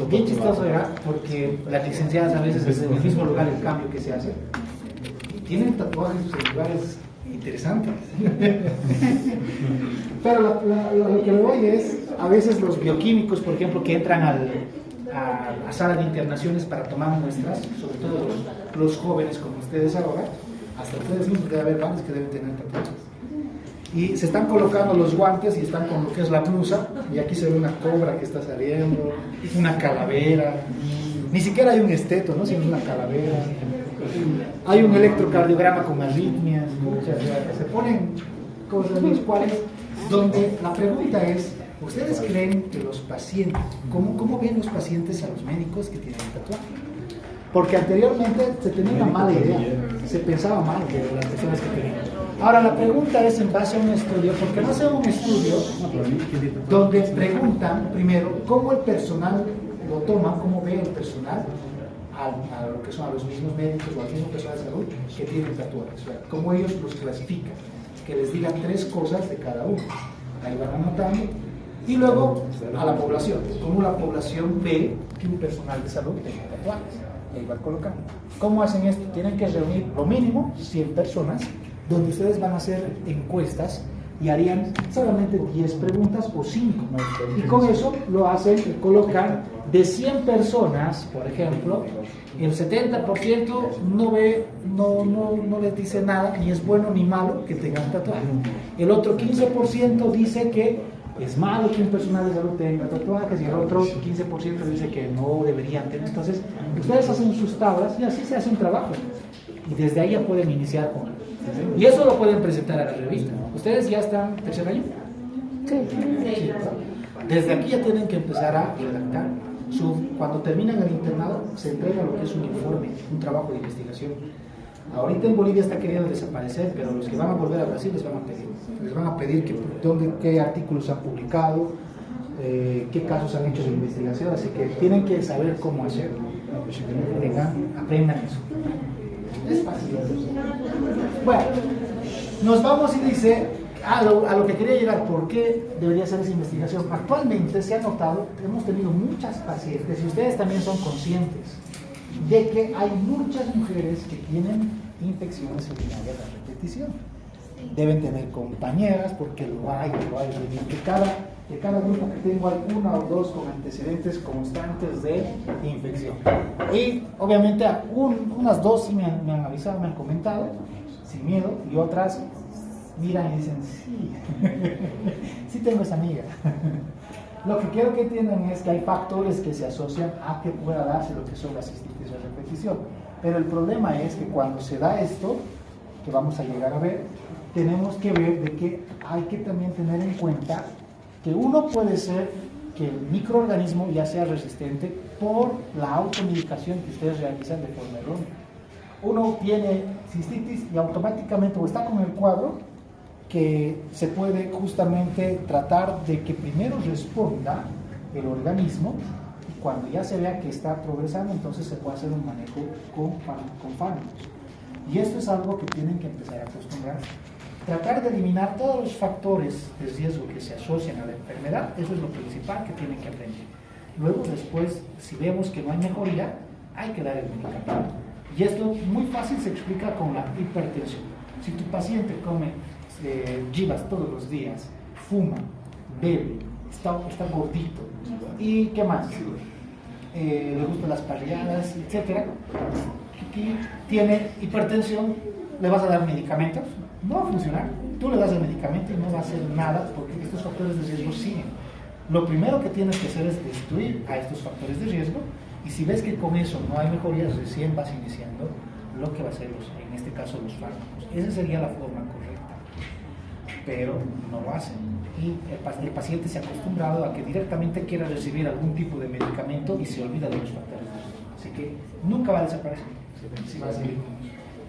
bien chistoso era, porque las licenciadas a veces es en el mismo lugar el cambio que se hace, y tienen tatuajes en lugares interesantes. Pero lo que me voy es, a veces los bioquímicos, por ejemplo, que entran a sala de internaciones para tomar muestras, sobre todo los jóvenes como ustedes ahora, hasta ustedes mismos debe haber varios que deben tener tatuajes. Y se están colocando los guantes y están con lo que es la blusa, y aquí se ve una cobra que está saliendo, una calavera, ni siquiera hay un esteto, ¿no?, sino una calavera. Hay un electrocardiograma con arritmias, o sea, se ponen cosas en las cuales, donde la pregunta es, ¿ustedes creen que los pacientes, cómo ven los pacientes a los médicos que tienen tatuaje? Porque anteriormente se tenía una mala idea, se pensaba mal de las personas que tenían. Ahora la pregunta es en base a un estudio, porque no sea un estudio donde preguntan primero cómo el personal lo toma, cómo ve el personal a lo que son a los mismos médicos o al mismo personal de salud que tienen tatuajes, o sea, cómo ellos los clasifican, que les digan 3 cosas de cada uno. Ahí van anotando. Y luego a la población, como la población ve que un personal de salud tenga tatuajes, y ahí va colocando. ¿Cómo hacen esto? Tienen que reunir lo mínimo 100 personas, donde ustedes van a hacer encuestas y harían solamente 10 preguntas o 5. Y con eso lo hacen, colocan de 100 personas, por ejemplo, el 70% no les dice nada, ni es bueno ni malo que tengan tatuaje. El otro 15% dice que es malo que un personal de salud tenga tatuajes y el otro 15% dice que no deberían tener. Entonces, ustedes hacen sus tablas y así se hace un trabajo. Y desde ahí ya pueden iniciar con... Y eso lo pueden presentar a la revista. ¿Ustedes ya están tercer año? Sí. Sí. Desde aquí ya tienen que empezar a redactar. Cuando terminan el internado, se entrega lo que es un informe, un trabajo de investigación. Ahorita en Bolivia está queriendo desaparecer, pero los que van a volver a Brasil les van a pedir qué artículos han publicado, qué casos han hecho de investigación, así que tienen que saber cómo hacerlo. Aprendan eso. Es fácil. Bueno, nos vamos y dice a lo que quería llegar, ¿por qué debería hacer esa investigación? Actualmente se ha notado, hemos tenido muchas pacientes y ustedes también son conscientes de que hay muchas mujeres que tienen infecciones urinarias a repetición. Deben tener compañeras, porque lo hay. De cada grupo que tengo hay 1 o 2 con antecedentes constantes de infección. Y obviamente unas 2 sí me han avisado, me han comentado, sin miedo, y otras miran y dicen, sí, sí tengo esa amiga. Lo que quiero que entiendan es que hay factores que se asocian a que pueda darse lo que son las cistitis a repetición. Pero el problema es que cuando se da esto, que vamos a llegar a ver, tenemos que ver de que hay que también tener en cuenta que uno puede ser que el microorganismo ya sea resistente por la automedicación que ustedes realizan de forma errónea. Uno tiene cistitis y automáticamente o está con el cuadro que se puede justamente tratar de que primero responda el organismo y cuando ya se vea que está progresando, entonces se puede hacer un manejo con fármacos. Y esto es algo que tienen que empezar a acostumbrarse. Tratar de eliminar todos los factores de riesgo que se asocian a la enfermedad, eso es lo principal que tienen que aprender. Luego, después, si vemos que no hay mejoría, hay que dar el medicamento. Y esto muy fácil se explica con la hipertensión. Si tu paciente come jivas todos los días, fuma, bebe, está gordito, y ¿qué más? Le gustan las parrilladas, etc. Y tiene hipertensión, ¿le vas a dar medicamentos? No va a funcionar. Tú le das el medicamento y no va a hacer nada porque estos factores de riesgo siguen. Lo primero que tienes que hacer es destruir a estos factores de riesgo y si ves que con eso no hay mejorías, recién vas iniciando lo que va a ser, en este caso, los fármacos. Esa sería la forma correcta, pero no lo hacen. Y el paciente se ha acostumbrado a que directamente quiera recibir algún tipo de medicamento y se olvida de los factores de riesgo. Así que nunca va a desaparecer. Sí va a seguir.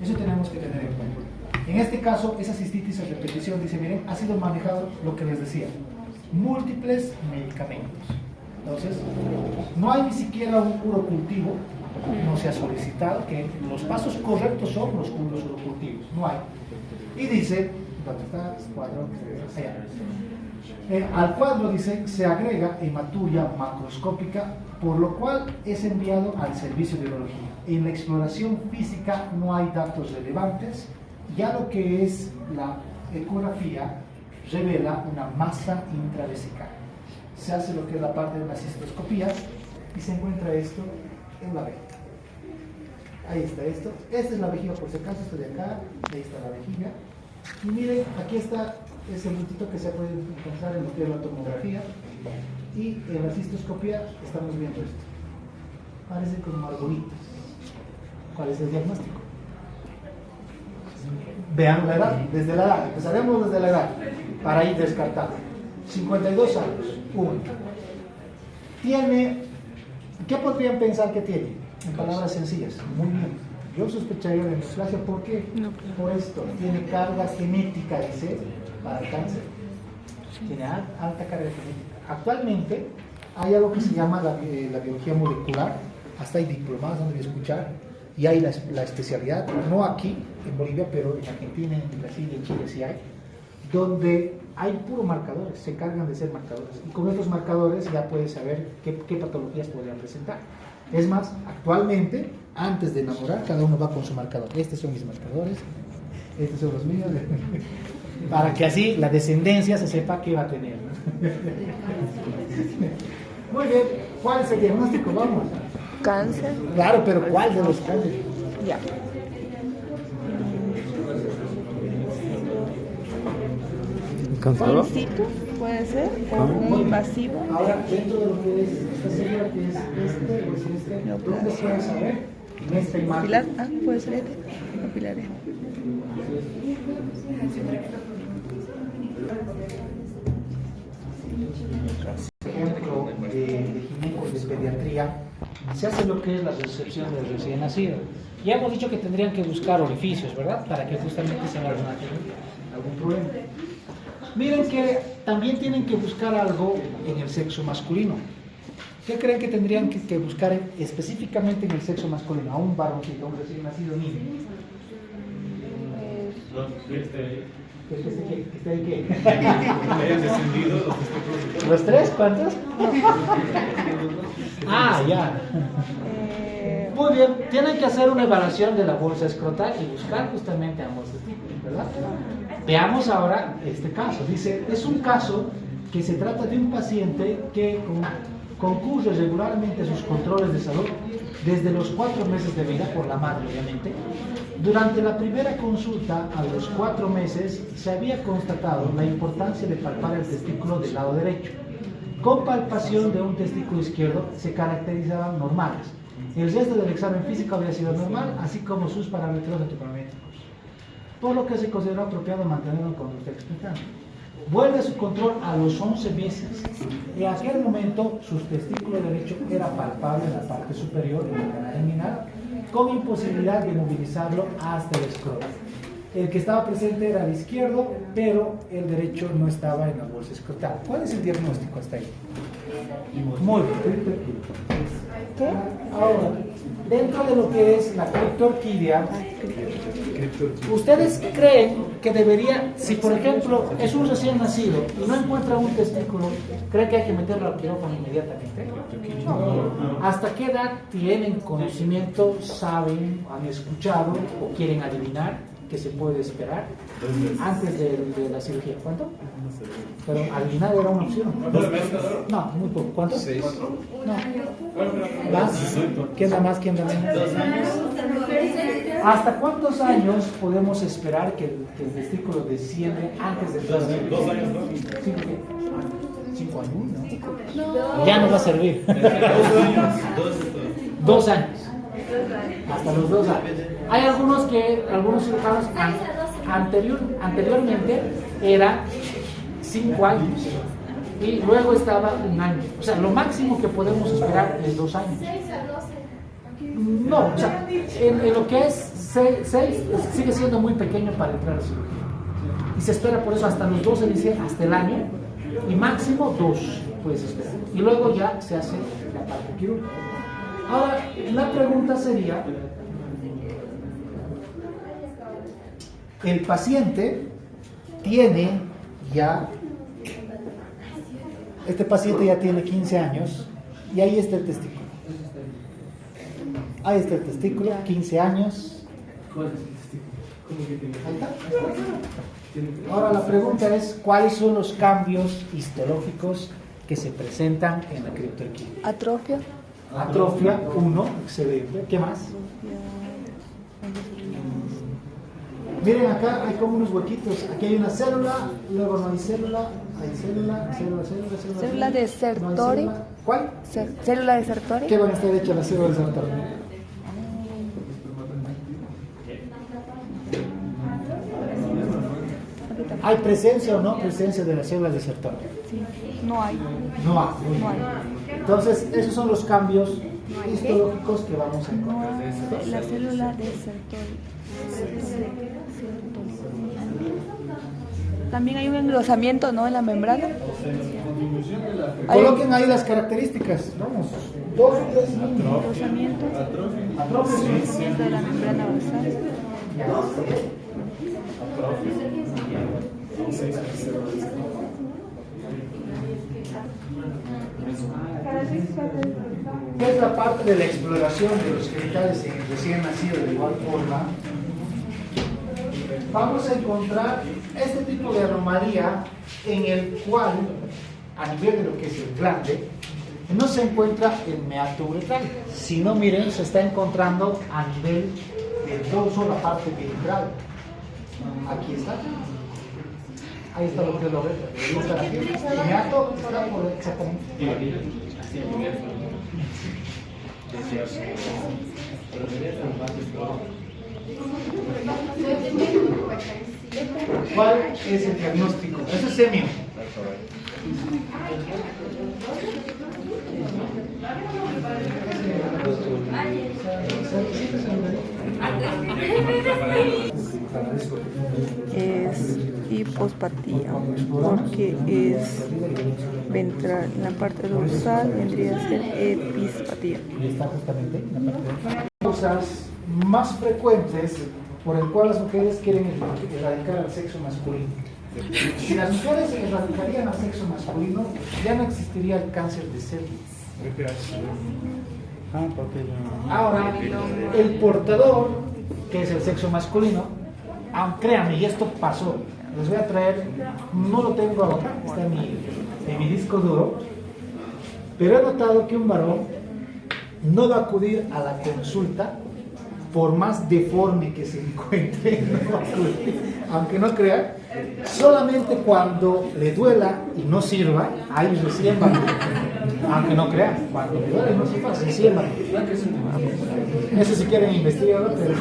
Eso tenemos que tener en cuenta. En este caso, esa cistitis a repetición, dice, miren, ha sido manejado lo que les decía, múltiples medicamentos. Entonces, no hay ni siquiera un urocultivo, no se ha solicitado, que los pasos correctos son los urocultivos, no hay. Y dice, ¿dónde está? Cuadro, allá. Al cuadro dice, se agrega hematuria macroscópica, por lo cual es enviado al servicio de urología. En la exploración física no hay datos relevantes, ya lo que es la ecografía revela una masa intravesical. Se hace lo que es la parte de la cistoscopía y se encuentra esto en la vejiga. Ahí está esto. Esta es la vejiga por si acaso, esto de acá. Ahí está la vejiga. Y miren, aquí está ese puntito que se puede encontrar en lo que es la tomografía. Y en la cistoscopía estamos viendo esto. Parece como arbolitos. ¿Cuál es el diagnóstico? Vean la edad, desde la edad, empezaremos desde la edad, para ir descartando. 52 años, uno. Tiene, ¿qué podrían pensar que tiene? En palabras sencillas, muy bien. Yo sospecharía de neoplasia, ¿por qué? Por esto, tiene carga genética, dice, para el cáncer. Tiene alta carga genética. Actualmente hay algo que se llama la biología molecular, hasta hay diplomados donde voy a escuchar. Y hay la especialidad, no aquí en Bolivia, pero en Argentina, en Brasil y en Chile sí hay, donde hay puro marcadores, se encargan de ser marcadores. Y con estos marcadores ya puedes saber qué patologías podrían presentar. Es más, actualmente, antes de enamorar, cada uno va con su marcador. Estos son mis marcadores, estos son los míos, para que así la descendencia se sepa qué va a tener, ¿no? Muy bien, ¿cuál es el diagnóstico? Vamos. Cáncer. Claro, pero ¿cuál de los cánceres? Ya. In situ, puede ser, o un invasivo. Ahora, dentro de lo que es esta célula, que es este o es este, ¿dónde se va a saber? En esta imagen. Capilar, puede ser este. Capilares. Ejemplo de ginecos de pediatría, se hace lo que es la recepción del recién nacido. Ya hemos dicho que tendrían que buscar orificios, ¿verdad? Para que justamente se vayan a tener algún problema. Miren que también tienen que buscar algo en el sexo masculino. ¿Qué creen que tendrían que buscar específicamente en el sexo masculino? A un varoncito, a un recién nacido niño. ¿Está ahí qué? ¿Los tres? ¿Cuántos? Ah, ya. Muy bien, tienen que hacer una evaluación de la bolsa escrotal y buscar justamente ambos testículos, ¿verdad? Veamos ahora este caso. Dice, es un caso que se trata de un paciente que concurre regularmente a sus controles de salud desde los 4 meses de vida, por la madre obviamente. Durante la primera consulta, a los 4 meses, se había constatado la importancia de palpar el testículo del lado derecho. Con palpación de un testículo izquierdo se caracterizaban normales. El resto del examen físico había sido normal, así como sus parámetros antropométricos, por lo que se consideró apropiado mantenerlo en conducta expectante. Vuelve a su control a los 11 meses. En aquel momento, su testículo derecho era palpable en la parte superior del canal inguinal, con imposibilidad de movilizarlo hasta el escroto. El que estaba presente era el izquierdo, pero el derecho no estaba en la bolsa escrotal. ¿Cuál es el diagnóstico hasta ahí? Muy bien. ¿Qué? Ahora, dentro de lo que es la criptorquidia, ¿ustedes creen que debería, si por ejemplo es un recién nacido y no encuentra un testículo, creen que hay que meterlo al quirófano inmediatamente? No. ¿Hasta qué edad tienen conocimiento, saben, han escuchado o quieren adivinar que se puede esperar antes de la cirugía? ¿Cuánto? Pero adivinar era una opción. No, muy poco. ¿Cuánto? 6. No. ¿Más? ¿Quién da más? ¿Quién da menos? 2 años. ¿Hasta cuántos años podemos esperar que el testículo desciende antes de 2 años? 2 años, ¿no? 5 años, ¿no? Ya no va a servir. 2 años. 2 años. Hasta los 2 años. Hay algunos cirujanos anteriormente era 5 años y luego estaba 1 año. O sea, lo máximo que podemos esperar es 2 años. No, o sea, en lo que es 6 sigue siendo muy pequeño para entrar a cirugía. Y se espera por eso hasta los 12, dice, hasta el año, y máximo 2 puedes esperar. Y luego ya se hace la parte quirúrgica. Ahora, la pregunta sería, el paciente tiene ya, este paciente ya tiene 15 años y ahí está el testículo. Ahí está el testículo, 15 años. Ahí está. Ahora la pregunta es, ¿cuáles son los cambios histológicos que se presentan en la criptorquidia? Atrofia. Atrofia, 1, excelente. ¿Qué más? Miren acá, hay como unos huequitos. Aquí hay una célula, luego no hay célula, hay célula. Célula de Sertoli. No, ¿cuál? Célula de Sertoli. ¿Qué van a estar hechas las células de Sertoli? ¿Hay presencia o no presencia de las células de Sertoli? Sí, no hay. No hay. No hay. Entonces, esos son los cambios histológicos que vamos a encontrar. La célula de Sertoli. También hay un engrosamiento, ¿no? En la membrana. Coloquen ahí las características. Vamos. 2 o 3 Engrosamiento. Engrosamiento de la membrana basal. ¿Qué es la parte de la exploración de los genitales en el recién nacido? De igual forma, vamos a encontrar este tipo de anomalía en el cual, a nivel de lo que es el glande, no se encuentra el meato uretral, sino miren, se está encontrando a nivel del dorso, la parte ventral. Aquí está. Ahí está lo que es lo verde. Ahí está aquí. El meato está por exactamente. ¿Cuál es el diagnóstico? Eso es semio. Es hipospatía, porque es ventral. En la parte dorsal vendría a ser epispatía. Está justamente en la parte de causas más frecuentes por el cual las mujeres quieren erradicar al sexo masculino. Si las mujeres erradicarían al sexo masculino, ya no existiría el cáncer de cervix. Ahora, el portador, que es el sexo masculino, créanme, y esto pasó, les voy a traer, no lo tengo ahora, está en mi disco duro, pero he notado que un varón no va a acudir a la consulta por más deforme que se encuentre, no va a acudir, aunque no crean, solamente cuando le duela y no sirva, ahí recién va, aunque no crean, cuando le duela y no sirva, recién va. Eso si quieren investigar, pero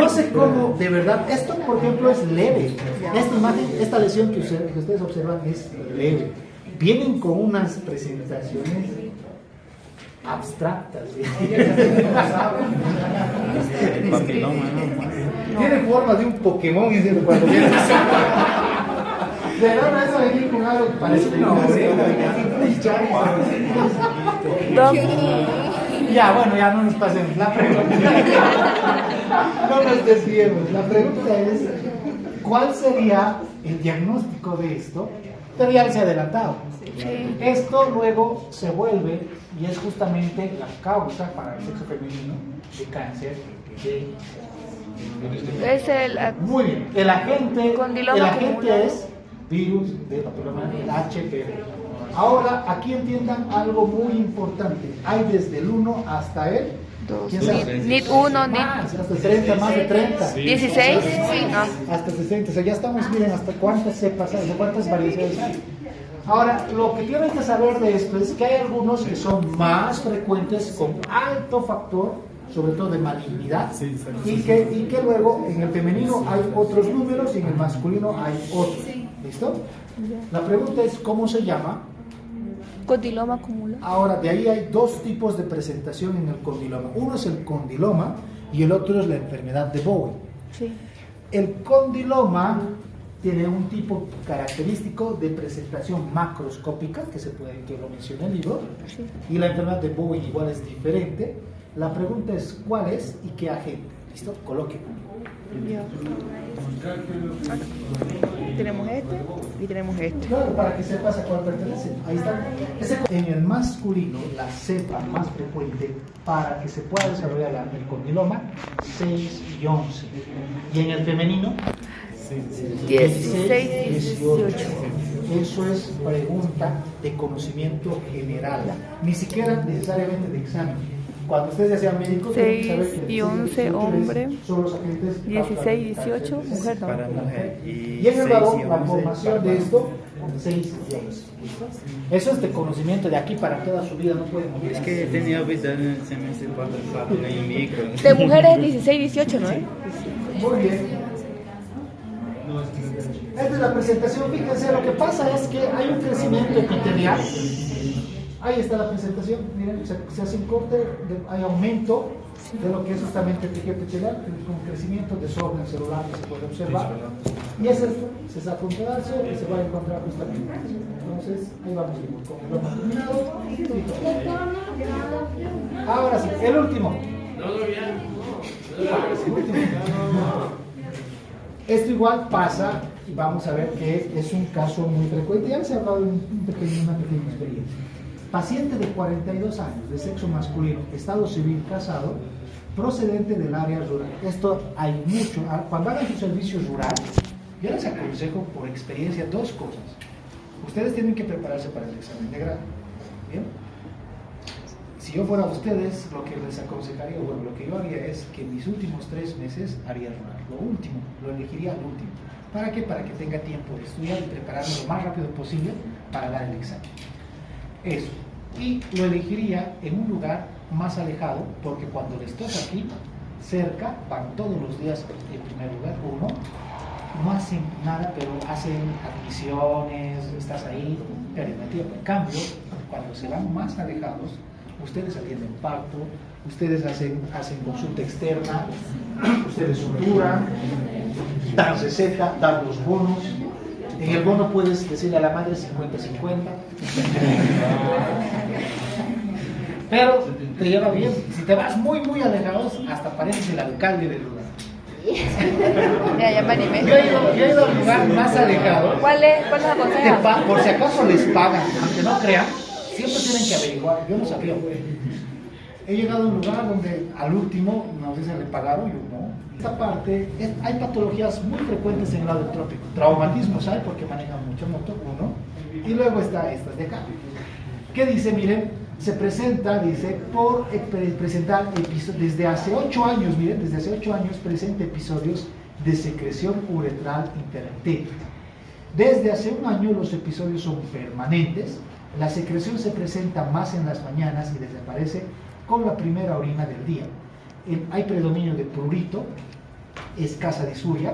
no sé cómo, de verdad, esto por ejemplo es leve, esta imagen, esta lesión que ustedes observan es leve, vienen con unas presentaciones abstractas. Tiene forma de un Pokémon, ¿entiendes? Cuando viene de verdad, eso venir con algo que parece Ya, bueno, ya no nos pasemos. La pregunta, no nos desviemos. La pregunta es, ¿cuál sería el diagnóstico de esto? Pero ya les he adelantado. Esto luego se vuelve, y es justamente la causa para el sexo femenino de cáncer Es el Muy bien. El agente acumulado. es virus de papiloma, el HPV. Ahora, aquí entiendan algo muy importante. Hay desde el 1 hasta el 2. ¿quién sabe? NIT 1, NIT hasta 30, más de 30. 16. Hasta 60. O sea, ya estamos, miren, hasta cuántas cepas hay, cuántas variaciones hay. Ahora, lo que tienen que saber de esto es que hay algunos que son más frecuentes con alto factor, sobre todo de malignidad, y que luego en el femenino hay otros números y en el masculino hay otros. ¿Listo? La pregunta es, ¿cómo se llama? Condiloma acumulado. Ahora, de ahí hay dos tipos de presentación en el condiloma. Uno es el condiloma y el otro es la enfermedad de Bowen. Sí. El condiloma tiene un tipo característico de presentación macroscópica, que lo menciona el libro, Sí. y la enfermedad de Bowen igual es diferente. La pregunta es cuál es y qué agente. ¿Listo? Coloquen. Ya. Tenemos este y tenemos este. Claro, para que sepas a cuál pertenece. Ahí está. En el masculino, la cepa más frecuente para que se pueda desarrollar el condiloma, 6 y 11. Y en el femenino, 16, 18. Eso es pregunta de conocimiento general, ni siquiera necesariamente de examen. Cuando ustedes ya sean médicos, 6 tienen que saber que y 11 hombre, son los agentes 16, 18 mujer. No. Para mujer. Y en el varón, la formación de esto, 6 y 11. Eso es de conocimiento de aquí para toda su vida, no pueden morir. Es que tenía olvidado en el semestre cuando estaba en micro. De mujeres 16, 18, ¿no? Muy bien. Esta es la presentación. Fíjense, lo que pasa es que hay un crecimiento epitelial. Ahí está la presentación. Miren, se hace un corte, hay aumento de lo que es justamente el tejido epitelial, con crecimiento de desorden celular que se puede observar. Y es esto, se saca un pedazo y se va a encontrar justamente. Entonces, ahí vamos con el lomo terminado. Ahora sí, el último. Esto igual pasa, y vamos a ver que es un caso muy frecuente. Ya les he hablado de una pequeña experiencia. Paciente de 42 años, de sexo masculino, estado civil, casado, procedente del área rural. Esto hay mucho. Cuando hagan su servicio rural, yo les aconsejo por experiencia dos cosas. Ustedes tienen que prepararse para el examen de grado. ¿Bien? Si yo fuera ustedes, lo que les aconsejaría, bueno, lo que yo haría es que mis últimos 3 meses haría rural. Lo último, lo elegiría al último. ¿Para qué? Para que tenga tiempo de estudiar y prepararme lo más rápido posible para dar el examen. Eso. Y lo elegiría en un lugar más alejado, porque cuando les toca aquí, cerca, van todos los días en primer lugar, uno, no hacen nada, pero hacen admisiones, estás ahí, pierden el tiempo. En cambio, cuando se van más alejados, ustedes atienden parto, ustedes hacen consulta externa, ustedes suturan, dan receta, dan los bonos. En el bono puedes decirle a la madre 50-50. Pero te lleva bien. Si te vas muy alejados, hasta pareces el alcalde del lugar. Mira, ya me animé. Yo he ido al lugar más alejado. ¿Cuál aconseja? Por si acaso les pagan, aunque no crean, siempre tienen que averiguar. Yo no sabía. He llegado a un lugar donde al último nos dicen le pagaron, yo no. Esta parte, hay patologías muy frecuentes en el lado trópico. Traumatismos hay porque manejan mucho moto, uno. Y luego está estas de acá. ¿Qué dice? Miren, se presenta, dice, por presentar episodios, desde hace 8 años, miren, desde hace 8 años presenta episodios de secreción uretral intermitente. Desde hace 1 año los episodios son permanentes, la secreción se presenta más en las mañanas y desaparece con la primera orina del día. Hay predominio de prurito, escasa disuria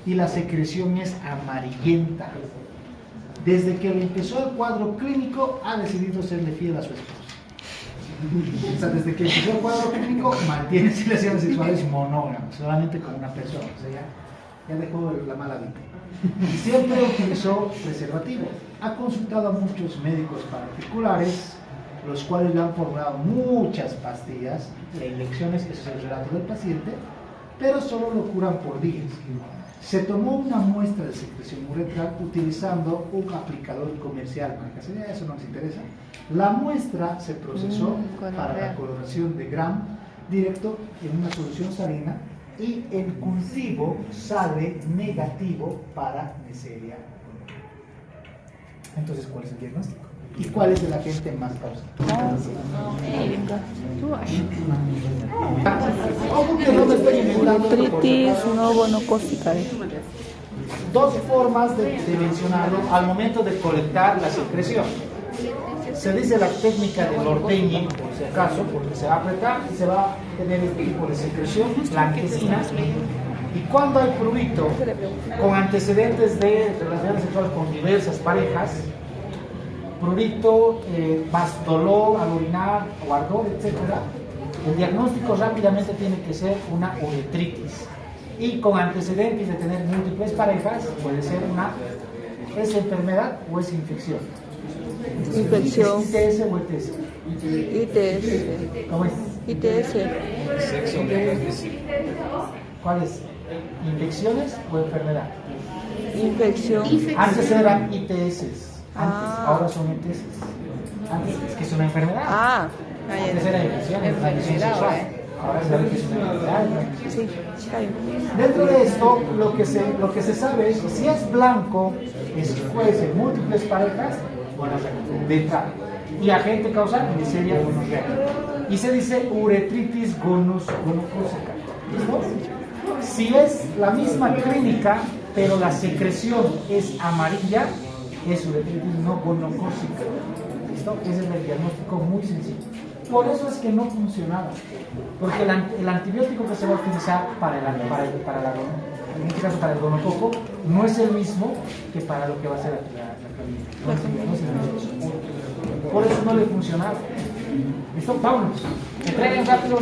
y la secreción es amarillenta. Desde que le empezó el cuadro clínico ha decidido serle fiel a su esposo. O sea, desde que empezó el cuadro clínico mantiene relaciones sexuales monógamas, solamente con una persona. O sea, ya dejó la mala vida. Siempre utilizó preservativo. Ha consultado a muchos médicos particulares, los cuales le han formulado muchas pastillas e inyecciones, ese es el relato del paciente, pero solo lo curan por días. Se tomó una muestra de secreción uretral utilizando un aplicador comercial, eso no nos interesa. La muestra se procesó para la coloración de Gram directo en una solución salina y el cultivo sale negativo para Neisseria. Entonces, ¿cuál es el diagnóstico? ¿Y cuál es el agente más causante? Uretritis no gonocócica. Dos formas de mencionarlo al momento de colectar la secreción. Se dice la técnica del ordeñe, por si acaso, porque se va a apretar y se va a tener este tipo de secreción blanquecina. Y cuando hay prurito con antecedentes de relaciones sexuales con diversas parejas, prurito, más dolor al orinar o ardor, etc., el diagnóstico rápidamente tiene que ser una uretritis. Y con antecedentes de tener múltiples parejas, puede ser ¿es enfermedad o es infección? Infección. ¿Es ITS o ETS? ITS. ¿Cómo es? ITS. Sexo no transmisible. ¿Cuál es? ¿Infecciones o enfermedad? Infección. Antes eran ITS. Ahora son ETS. Antes es que es una enfermedad. Antes era infección, enfermedad. Ahora se ve que es una enfermedad. Sí, está bien. Dentro de esto, lo que se sabe es si es blanco, es juez en múltiples parejas, bueno, de entrada. Y agente causal, Neisseria gonorrea. Y se dice uretritis gonocócica. ¿Listo? Si es la misma clínica, pero la secreción es amarilla, es uretritis no gonocócica. ¿Listo? Ese es el diagnóstico muy sencillo. Por eso es que no funcionaba. Porque el antibiótico que se va a utilizar en este caso para el gonococo, no es el mismo que para lo que va a ser la clínica. Por eso no le funcionaba. ¿Listo? Vámonos. Entreguen rápido.